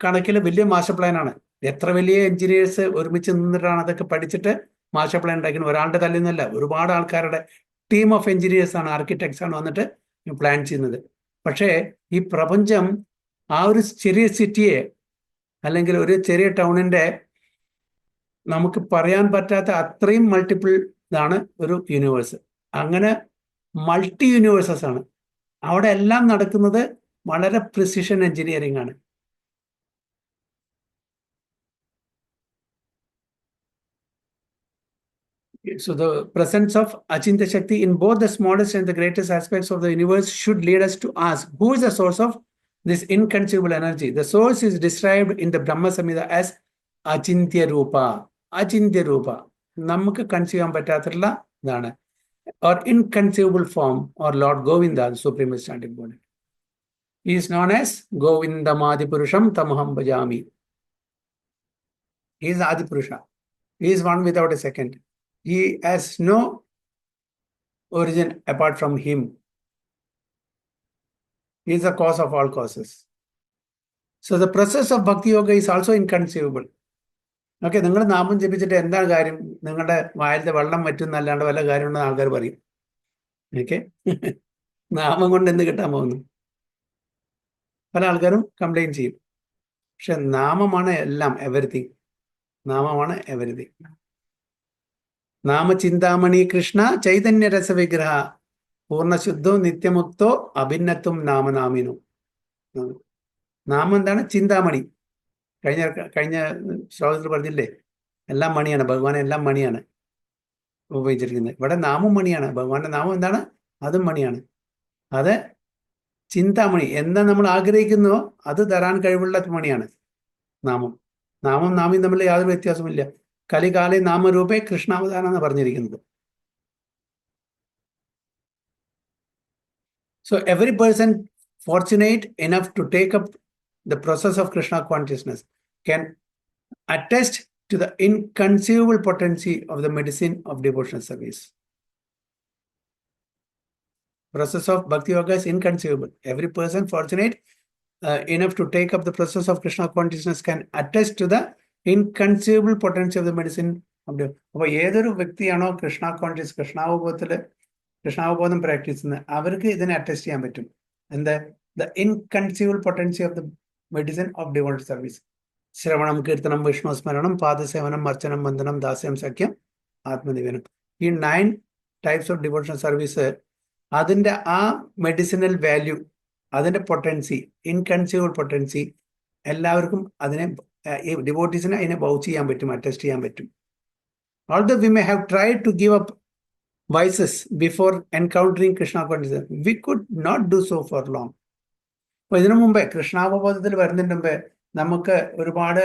A: കണക്കിൽ വലിയ മാസ്റ്റർ പ്ലാനാണ്. എത്ര വലിയ എഞ്ചിനീയേഴ്സ് ഒരുമിച്ച് നിന്നിട്ടാണ് അതൊക്കെ പഠിച്ചിട്ട് മാസ്റ്റർ പ്ലാൻ ഉണ്ടാക്കുന്നത്. ഒരാളുടെ തലയിൽ നിന്നല്ല, ഒരുപാട് ആൾക്കാരുടെ ടീം ഓഫ് എഞ്ചിനീയേഴ്സ് ആണ്, ആർക്കിടെക്ട്സ് ആണ് വന്നിട്ട് പ്ലാൻ ചെയ്യുന്നത്. പക്ഷേ ഈ പ്രപഞ്ചം ആ ഒരു ചെറിയ സിറ്റിയെ അല്ലെങ്കിൽ ഒരു ചെറിയ ടൗണിൻ്റെ നമുക്ക് പറയാൻ പറ്റാത്ത അത്രയും മൾട്ടിപ്പിൾ ഇതാണ് ഒരു യൂണിവേഴ്സ്. അങ്ങനെ മൾട്ടി യൂണിവേഴ്സസ് ആണ്. അവിടെ എല്ലാം നടക്കുന്നത് വളരെ പ്രിസിഷൻ എഞ്ചിനീയറിംഗ് ആണ്. So the presence of Achintya Shakti in both the smallest and the greatest aspects of the universe should lead us to ask, who is the source of this inconceivable energy? The source is described in the Brahma Samhita as Achintya Rupa. Achintya Rupa. നമുക്ക് കൺസീവ് ചെയ്യാൻ പറ്റാത്തുള്ള ഇതാണ്. Or inconceivable form, or Lord Govinda, the supreme standing body. He is known as Govindamadi Purusham Tamaham Bhajami. He is Adi Purusha. He is one without a second. He has no origin apart from him. He is the cause of all causes. So the process of Bhakti Yoga is also inconceivable. Okay, നിങ്ങൾ നാമം ജപിച്ചിട്ട് എന്താണ് കാര്യം? നിങ്ങളുടെ വായിലത്തെ വെള്ളം വറ്റുന്നല്ലാണ്ട് വല്ല കാര്യമുണ്ടെന്ന് ആൾക്കാർ പറയും. ഓക്കെ, നാമം കൊണ്ട് എന്ത് കിട്ടാൻ പോകുന്നു? പല ആൾക്കാരും കംപ്ലൈൻറ്റ് ചെയ്യും. പക്ഷെ നാമമാണ് എല്ലാം, എവരിതിങ്. നാമമാണ് എവരിതിങ്. നാമചിന്താമണി കൃഷ്ണ ചൈതന്യ രസവിഗ്രഹ പൂർണ്ണശുദ്ധോ നിത്യമുക്തോ അഭിന്നത്വം നാമനാമിനു. നാമം എന്താണ്? ചിന്താമണി. കഴിഞ്ഞ ശ്ലോകത്തിൽ പറഞ്ഞില്ലേ, എല്ലാം മണിയാണ്. ഭഗവാൻ എല്ലാം മണിയാണ് ഉപയോഗിച്ചിരിക്കുന്നത്. ഇവിടെ നാമം മണിയാണ്. ഭഗവാന്റെ നാമം എന്താണ്? അതും മണിയാണ്. അത് ചിന്താമണി. എന്താ നമ്മൾ ആഗ്രഹിക്കുന്നോ അത് തരാൻ കഴിവുള്ള മണിയാണ് നാമം. നാമം തമ്മിൽ യാതൊരു വ്യത്യാസമില്ല. കലികാലെ നാമരൂപേ കൃഷ്ണാവതാരം എന്ന് പറഞ്ഞിരിക്കുന്നത്. So every person fortunate enough to take up the process of Krishna consciousness can attest to the inconceivable potency of the medicine of devotional service. Process of Bhakti Yoga is inconceivable. Every person fortunate enough to take up the process of Krishna consciousness can attest to the inconceivable potency of the medicine of the. അപ്പോൾ ഏതൊരു വ്യക്തിയാണോ കൃഷ്ണ കോൺഷ്യസ് കൃഷ്ണാവബോധം പ്രാക്ടീസ് ചെയ്യുന്നത് അവർക്ക് ഇതിനെ അറ്റസ്റ്റ് ചെയ്യാൻ പറ്റും. എന്താ? The inconceivable potency of the medicine of devotional service. ശ്രവണം, കീർത്തനം, വിഷ്ണു സ്മരണം, പാദസേവനം, അർച്ചനം, വന്ദനം, ദാസ്യം, സഖ്യം, ആത്മനിവേദനം. ഈ 9 ടൈപ്സ് ഓഫ് ഡിവോഷണൽ സർവീസ് അതിൻ്റെ ആ മെഡിസിനൽ വാല്യൂ, അതിൻ്റെ പൊട്ടൻസി, ഇൻകൺസീവബിൾ പൊട്ടൻസി എല്ലാവർക്കും അതിനെ ഡിവോട്ടീസിനെ അതിനെ വൗച്ച് ചെയ്യാൻ പറ്റും, അറ്റസ്റ്റ് ചെയ്യാൻ പറ്റും. Although we may have tried to give up vices before encountering Krishna consciousness, we could not do so for long. അപ്പോൾ ഇതിനു മുമ്പേ കൃഷ്ണാവബോധത്തിൽ വരുന്നതിന് മുമ്പേ നമുക്ക് ഒരുപാട്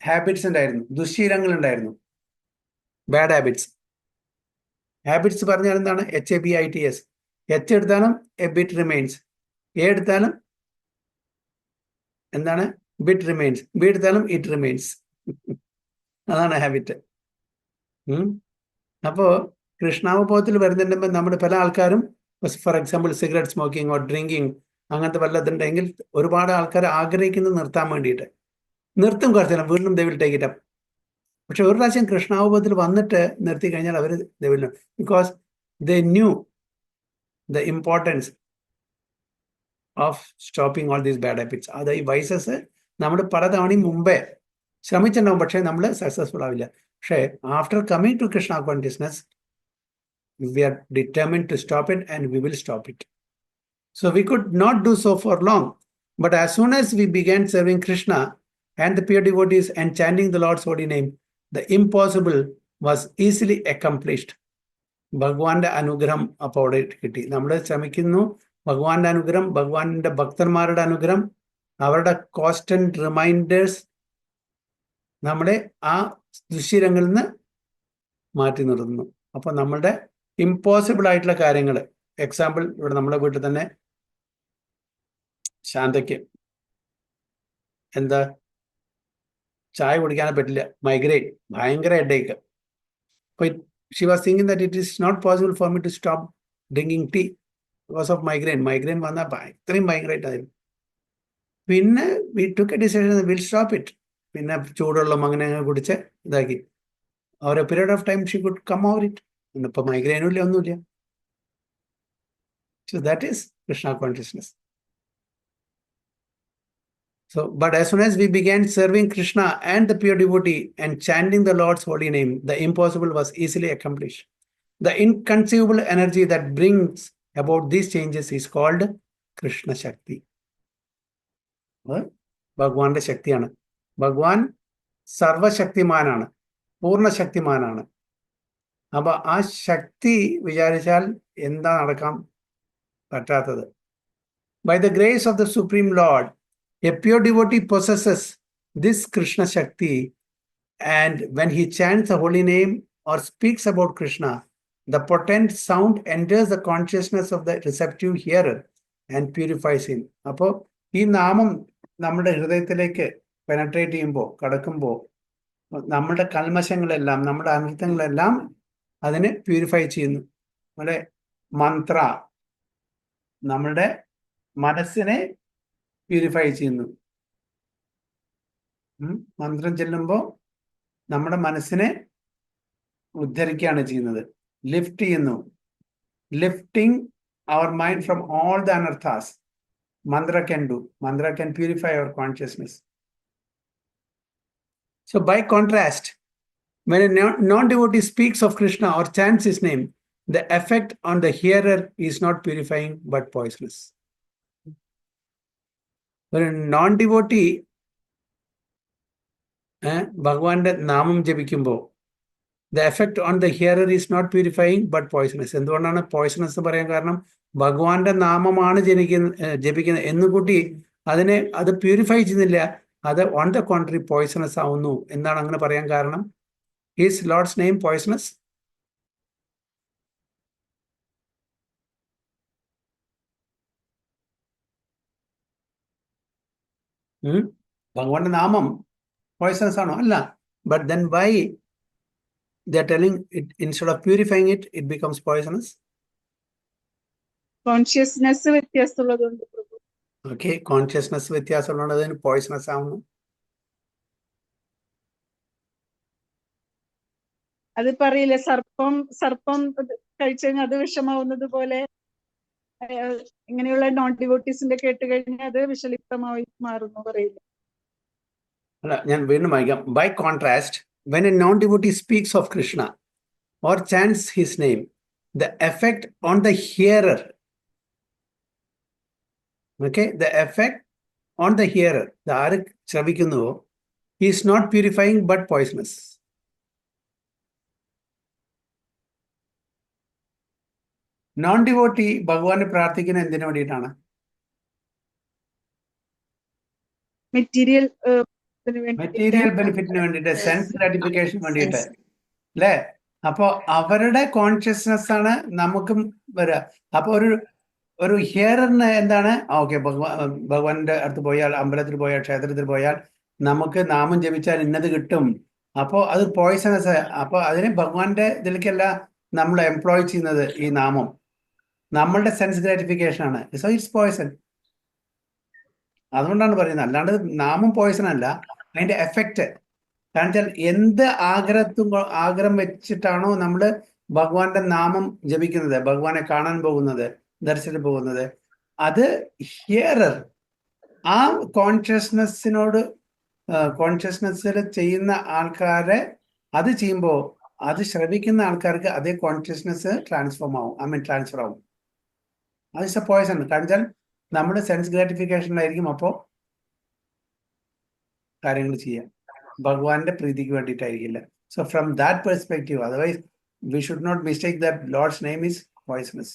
A: ഹാബിറ്റ്സ് ഉണ്ടായിരുന്നു, ദുശ്ശീലങ്ങൾ ഉണ്ടായിരുന്നു, ബാഡ് ഹാബിറ്റ്സ്. ഹാബിറ്റ്സ് പറഞ്ഞാൽ എന്താണ്? HABITS. H എടുത്താലും എ ബിറ്റ് റിമെയിൻസ്, എ എടുത്താലും എന്താണ്? ബിറ്റ് റിമെയിൻസ്, ബി എടുത്താലും ഇറ്റ് റിമെയിൻസ്. അതാണ് ഹാബിറ്റ്. അപ്പോൾ കൃഷ്ണാവബോധത്തിൽ വരുന്നുണ്ടെങ്കിൽ നമ്മുടെ പല ആൾക്കാരും, for example cigarette smoking or drinking അങ്ങനത്തെ വല്ലതുണ്ടെങ്കിൽ ഒരുപാട് ആൾക്കാർ ആഗ്രഹിക്കുന്നത് നിർത്താൻ വേണ്ടിയിട്ട് നിർത്തും, കുറച്ച് വീണ്ടും they will take it up. പക്ഷെ ഒരു പ്രാവശ്യം കൃഷ്ണാവബോധത്തിൽ വന്നിട്ട് നിർത്തി കഴിഞ്ഞാൽ അവർ they will not, because they knew the importance of stopping all these bad habits. അത് ഈ വൈസസ് നമ്മൾ പലതവണയും മുമ്പേ ശ്രമിച്ചിട്ടുണ്ടാവും, പക്ഷേ നമ്മൾ സക്സസ്ഫുൾ ആവില്ല. പക്ഷേ after coming to Krishna consciousness we are determined to stop it, and we will stop it. So we could not do so for long, but as soon as we began serving Krishna and the pure devotees and chanting the Lord's holy name, the impossible was easily accomplished. ഭഗവാന്റെ അനുഗ്രഹം അപ്പോൾ അവിടെ കിട്ടി. നമ്മൾ ശ്രമിക്കുന്നു, ഭഗവാന്റെ അനുഗ്രഹം, ഭഗവാന്റെ ഭക്തന്മാരുടെ അനുഗ്രഹം, അവരുടെ കോൺസ്റ്റന്റ് റിമൈൻഡേഴ്സ് നമ്മളെ ആ ദുശ്ശീലങ്ങളിൽ നിന്ന് മാറ്റി നിർത്തുന്നു. അപ്പോൾ നമ്മളുടെ ഇമ്പോസിബിൾ ആയിട്ടുള്ള കാര്യങ്ങൾ, എക്സാമ്പിൾ ഇവിടെ നമ്മുടെ വീട്ടിൽ തന്നെ ശാന്തയ്ക്ക് എന്താ ചായ കുടിക്കാനേ പറ്റില്ല, മൈഗ്രെയിൻ, ഭയങ്കര ഹെഡേക്ക്. അപ്പോൾ she was thinking that it is not possible for me to stop drinking tea because of migraine. മൈഗ്രെയിൻ വന്നാൽ ഇത്രയും ഭയങ്കരമായിട്ട് ആയിരുന്നു. പിന്നെ we took a decision, will stop it. പിന്നെ ചൂടുവെള്ളം അങ്ങനെ കുടിച്ച് ഇതാക്കി. Over a period of time she could come over it. ഇപ്പൊ മൈഗ്രെയിനും ഇല്ല, ഒന്നുമില്ല. So that is Krishna consciousness. So, but as soon as we began serving Krishna and the pure devotee and chanting the Lord's holy name, the impossible was easily accomplished. The inconceivable energy that brings about these changes is called Krishna Shakti. ഭഗവാന്റെ ശക്തിയാണ്. ഭഗവാൻ സർവശക്തിമാനാണ്, പൂർണ്ണശക്തിമാനാണ്. അപ്പൊ ആ ശക്തി വിചാരിച്ചാൽ എന്താ നടക്കാൻ പറ്റാത്തത്? By the grace of the Supreme Lord, a pure devotee possesses this Krishna Shakti, and when he chants the holy name or speaks about Krishna, the potent sound enters the consciousness of the receptive hearer and purifies him. അപ്പോൾ ഈ നാമം നമ്മുടെ ഹൃദയത്തിലേക്ക് പെനട്രേറ്റ് ചെയ്യുമ്പോൾ, കടക്കുമ്പോൾ, നമ്മുടെ കൽമശങ്ങളെല്ലാം, നമ്മുടെ അനർത്ഥങ്ങളെല്ലാം അതിനെ പ്യൂരിഫൈ ചെയ്യുന്നു. നമ്മുടെ മന്ത്ര നമ്മളുടെ മനസ്സിനെ പ്യൂരിഫൈ ചെയ്യുന്നു. മന്ത്രം ചെല്ലുമ്പോൾ നമ്മുടെ മനസ്സിനെ ഉദ്ധരിക്കുകയാണ് ചെയ്യുന്നത്, ലിഫ്റ്റ് ചെയ്യുന്നു. ലിഫ്റ്റിംഗ് അവർ mind from all the anarthas. Mantra can do. Mantra can purify our consciousness. So by contrast, when a non-devotee speaks of Krishna or chants his name, the effect on the hearer is not purifying but poisonous. When a non-devotee ഭഗവാന്റെ നാമം ജപിക്കുമ്പോൾ the effect on the hearer is not purifying but poisonous. എന്തുകൊണ്ടാണ് പോയ്സണസ് പറയാൻ കാരണം? ഭഗവാന്റെ നാമമാണ് ജപിക്കുന്നത് എന്നുകൂട്ടി അത് പ്യൂരിഫൈ ചെയ്യുന്നില്ല, അത് ഓൺ ദ കോൺട്രി പോയ്സണസ് ആവുന്നു. എന്താണ് അങ്ങനെ പറയാൻ കാരണം? Is lord's name poisonous? ഭഗവാന്റെ നാമം പോയ്സണസ് ആണോ? അല്ല. But then why they are telling it instead of purifying it becomes poisonous?
B: Consciousness വ്യത്യാസമുള്ളതുകൊണ്ട് പ്രഭു.
A: ഓക്കെ, കോൺഷ്യസ്നെസ് വ്യത്യാസമുള്ളത് അതിന് പോയ്സണസ് ആവുന്നു.
B: അത് പറയില്ല, സർപ്പം കഴിച്ചു കഴിഞ്ഞാൽ അത് വിഷമാവുന്നത് പോലെ ഇങ്ങനെയുള്ള നോൺ ഡിവോട്ടീസിന്റെ കേട്ട് കഴിഞ്ഞാൽ അത് വിഷലിപ്തമായി മാറുന്നു പറയില്ല.
A: അല്ല, ഞാൻ വീണ്ടും വായിക്കാം. By contrast, when a non devotee speaks of Krishna or chants his name, the effect on the hearer, okay, the effect on the hearer, ആര് ശ്രവിക്കുന്നുവോ, is not purifying but poisonous. Non devotee ഭഗവാനെ പ്രാർത്ഥിക്കുന്ന എന്തിനു വേണ്ടിയിട്ടാണ്?
B: മെറ്റീരിയൽ
A: മെറ്റീരിയൽ ബെനിഫിറ്റിന് വേണ്ടിയിട്ട്, സെൻസ് ഗ്രാറ്റിഫിക്കേഷൻ വേണ്ടിയിട്ട്, അല്ലേ? അപ്പോ അവരുടെ കോൺഷ്യസ്നെസ് ആണ് നമുക്കും വരിക. അപ്പൊ ഒരു ഹിയറിന് എന്താണ്? ഓക്കെ, ഭഗവാന്റെ അടുത്ത് പോയാൽ, അമ്പലത്തിൽ പോയാൽ, ക്ഷേത്രത്തിൽ പോയാൽ നമുക്ക് നാമം ജപിച്ചാൽ ഇന്നത് കിട്ടും. അപ്പോൾ അത് പോയ്സണസ്. അപ്പോൾ അതിന് ഭഗവാന്റെ ഇതിലേക്കല്ല നമ്മൾ എംപ്ലോയ് ചെയ്യുന്നത് ഈ നാമം. നമ്മളുടെ സെൻസ് ഗ്രാറ്റിഫിക്കേഷൻ ആണ്. So it's poison. അതുകൊണ്ടാണ് പറയുന്നത്. അല്ലാണ്ട് നാമം പോയ്സൺ അല്ല, അതിന്റെ എഫക്റ്റ്. കാരണം വെച്ചാൽ എന്ത് ആഗ്രഹം വെച്ചിട്ടാണോ നമ്മൾ ഭഗവാന്റെ നാമം ജപിക്കുന്നത്, ഭഗവാനെ കാണാൻ പോകുന്നത്, ദർശനം പോകുന്നത്, അത് ഹിയറർ ആ കോൺഷ്യസ്നെസ്സിൽ ചെയ്യുന്ന ആൾക്കാരെ അത് ചെയ്യുമ്പോൾ അത് ശ്രവിക്കുന്ന ആൾക്കാർക്ക് അതേ കോൺഷ്യസ്നെസ് ട്രാൻസ്ഫർ ആവും. അത് ഇസ് എ പോയ്സൺ. കാരണം വെച്ചാൽ നമ്മുടെ സെൻസ് ഗ്രാറ്റിഫിക്കേഷനിലായിരിക്കും അപ്പോൾ കാര്യങ്ങൾ ചെയ്യാം, ഭഗവാന്റെ പ്രീതിക്ക് വേണ്ടിയിട്ടായിരിക്കില്ല. So from that perspective, otherwise we should not mistake that lord's name is poisonous.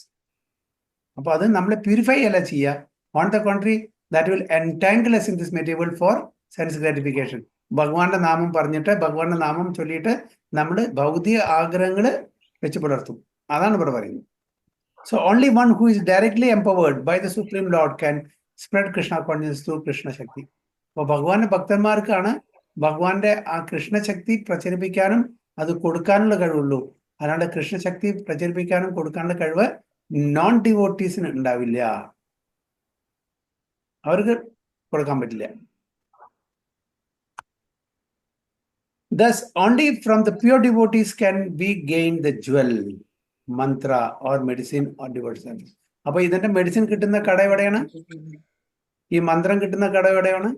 A: അപ്പോൾ അത് നമ്മളെ പ്യൂരിഫൈ അല്ല ചെയ്യുക. On the contrary, that will entangle us in this material for sense gratification. ഭഗവാന്റെ നാമം പറഞ്ഞിട്ട്, ഭഗവാന്റെ നാമം ചൊല്ലിയിട്ട് നമ്മൾ ഭൗതിക ആഗ്രഹങ്ങൾ വെച്ച് പുലർത്തും. അതാണ് ഇവിടെ പറയുന്നത്. So only one who is directly empowered by the Supreme Lord can spread Krishna consciousness through Krishna Shakti. അപ്പോൾ ഭഗവാന്റെ ഭക്തന്മാർക്കാണ് ഭഗവാന്റെ ആ കൃഷ്ണശക്തി പ്രചരിപ്പിക്കാനും അത് കൊടുക്കാനുള്ള കഴിവുള്ളൂ. അല്ലാണ്ട് കൃഷ്ണശക്തി പ്രചരിപ്പിക്കാനും കൊടുക്കാനുള്ള കഴിവ് നോൺ ഡിവോട്ടീസിന് ഉണ്ടാവില്ല. അവർക്ക് കൊടുക്കാൻ പറ്റില്ല. Thus only from the pure devotees can we gain the jewel, mantra or medicine or devotion. അപ്പൊ ഇതിന്റെ മെഡിസിൻ കിട്ടുന്ന കട എവിടെയാണ്? ഈ മന്ത്രം കിട്ടുന്ന കട എവിടെയാണ്?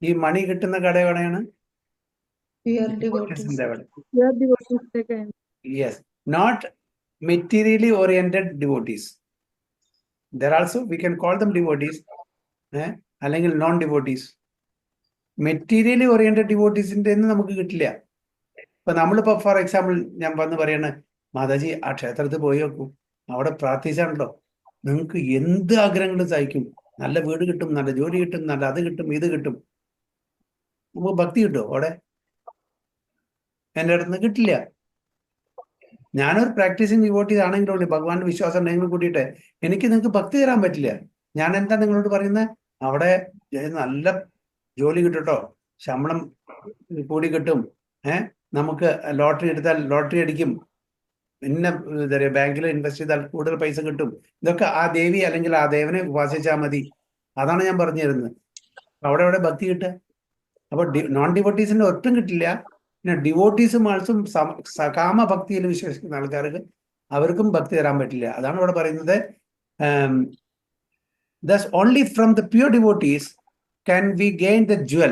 A: ഈ മണി കിട്ടുന്ന കട എവിടെയാണ്? Yes, not materially oriented devotees. There also we can call them devotees, അല്ലെങ്കിൽ നോൺ ഡിവോട്ടീസ്. മെറ്റീരിയലി ഓറിയന്റഡ് ഡിവോട്ടീസിന്റെ നമുക്ക് കിട്ടില്ല. ഇപ്പൊ നമ്മളിപ്പോ ഫോർ എക്സാമ്പിൾ ഞാൻ വന്ന് പറയണ, മാതാജി ആ ക്ഷേത്രത്തിൽ പോയി നോക്കൂ, അവിടെ പ്രാർത്ഥിച്ചാണല്ലോ നിങ്ങൾക്ക് എന്ത് ആഗ്രഹങ്ങളും സഹിക്കും, നല്ല വീട് കിട്ടും, നല്ല ജോലി കിട്ടും, നല്ല അത് കിട്ടും, ഇത് കിട്ടും. നമുക്ക് ഭക്തി കിട്ടുമോ അവിടെ? എൻ്റെ അടുത്ത് കിട്ടില്ല. ഞാനൊരു പ്രാക്ടീസിങ് ഡിവോട്ടീസ് ആണെങ്കിലും ഭഗവാന്റെ വിശ്വാസം ഉണ്ടെങ്കിലും കൂട്ടിയിട്ട് എനിക്ക് നിങ്ങൾക്ക് ഭക്തി തരാൻ പറ്റില്ല. ഞാൻ എന്താ നിങ്ങളോട് പറയുന്നത്? അവിടെ നല്ല ജോലി കിട്ടുട്ടോ, ശമ്പളം കൂടി കിട്ടും, നമുക്ക് ലോട്ടറി എടുത്താൽ ലോട്ടറി അടിക്കും, പിന്നെ ബാങ്കിൽ ഇൻവെസ്റ്റ് ചെയ്താൽ കൂടുതൽ പൈസ കിട്ടും. ഇതൊക്കെ ആ ദേവി അല്ലെങ്കിൽ ആ ദേവനെ ഉപാസിച്ചാൽ മതി. അതാണ് ഞാൻ പറഞ്ഞു തരുന്നത്. അവിടെ ഭക്തി കിട്ടുക? അപ്പൊ നോൺ ഡിവോട്ടീസിന്റെ ഒട്ടും കിട്ടില്ല. പിന്നെ ഡിവോട്ടീസും ആൾസും സകാമ ഭക്തിയിൽ വിശ്വസിക്കുന്ന ആൾക്കാർക്ക് അവർക്കും ഭക്തി തരാൻ പറ്റില്ല. അതാണ് ഇവിടെ പറയുന്നത്. Thus only from the pure devotees can we gain the jewel,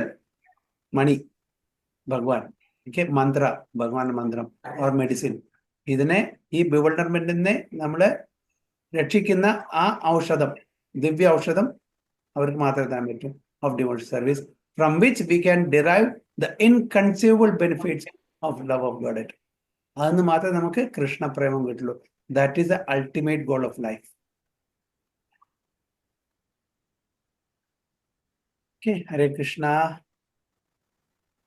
A: money, ഭഗവാൻ, മന്ത്ര, ഭഗവാന്റെ മന്ത്രം ഓർ മെഡിസിൻ. ഇതിനെ, ഈ ബിവൾഡർമെന്റിനെ നമ്മളെ രക്ഷിക്കുന്ന ആ ഔഷധം, ദിവ്യ ഔഷധം അവർക്ക് മാത്രമേ തരാൻ പറ്റും of devotion service, from which we can derive the inconceivable benefits of love of God. അതെന്ന് മാത്രമേ നമുക്ക് കൃഷ്ണപ്രേമം കിട്ടുള്ളൂ. That is the ultimate goal of life. Hare Krishna.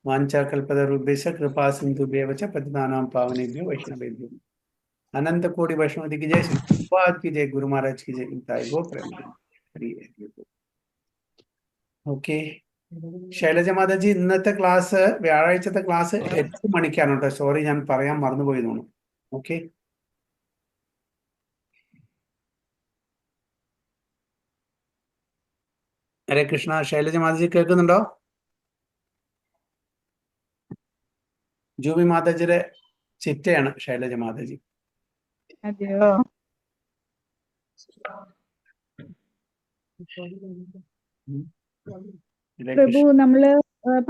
A: വാഞ്ചാകൽപതരുഭ്യശ്ച കൃപാ സിന്ധുഭ്യവ ച പതിതാനാം പാവനേഭ്യോ വൈഷ്ണവേഭ്യോ. अनंत कोटि वैष्णव की जय, श्री प्रभुपाद की जय, गुरु महाराज की जय. गो प्रेम. ओके. ശൈലജ മാതാജി, ഇന്നത്തെ ക്ലാസ്, വ്യാഴാഴ്ചത്തെ ക്ലാസ് 8 മണിക്കാണ് കേട്ടോ. സോറി, ഞാൻ പറയാൻ മറന്നുപോയി തോന്നുന്നു. ഓക്കെ. ഹരേ കൃഷ്ണ. ശൈലജ മാതാജി കേൾക്കുന്നുണ്ടോ? ജൂബി മാതാജിയുടെ ചിറ്റയാണ് ശൈലജ മാതാജി.
B: അതെയോ?
A: ഹരേ
B: പ്രഭു,
A: കൃഷ്ണ.
B: നമ്മള്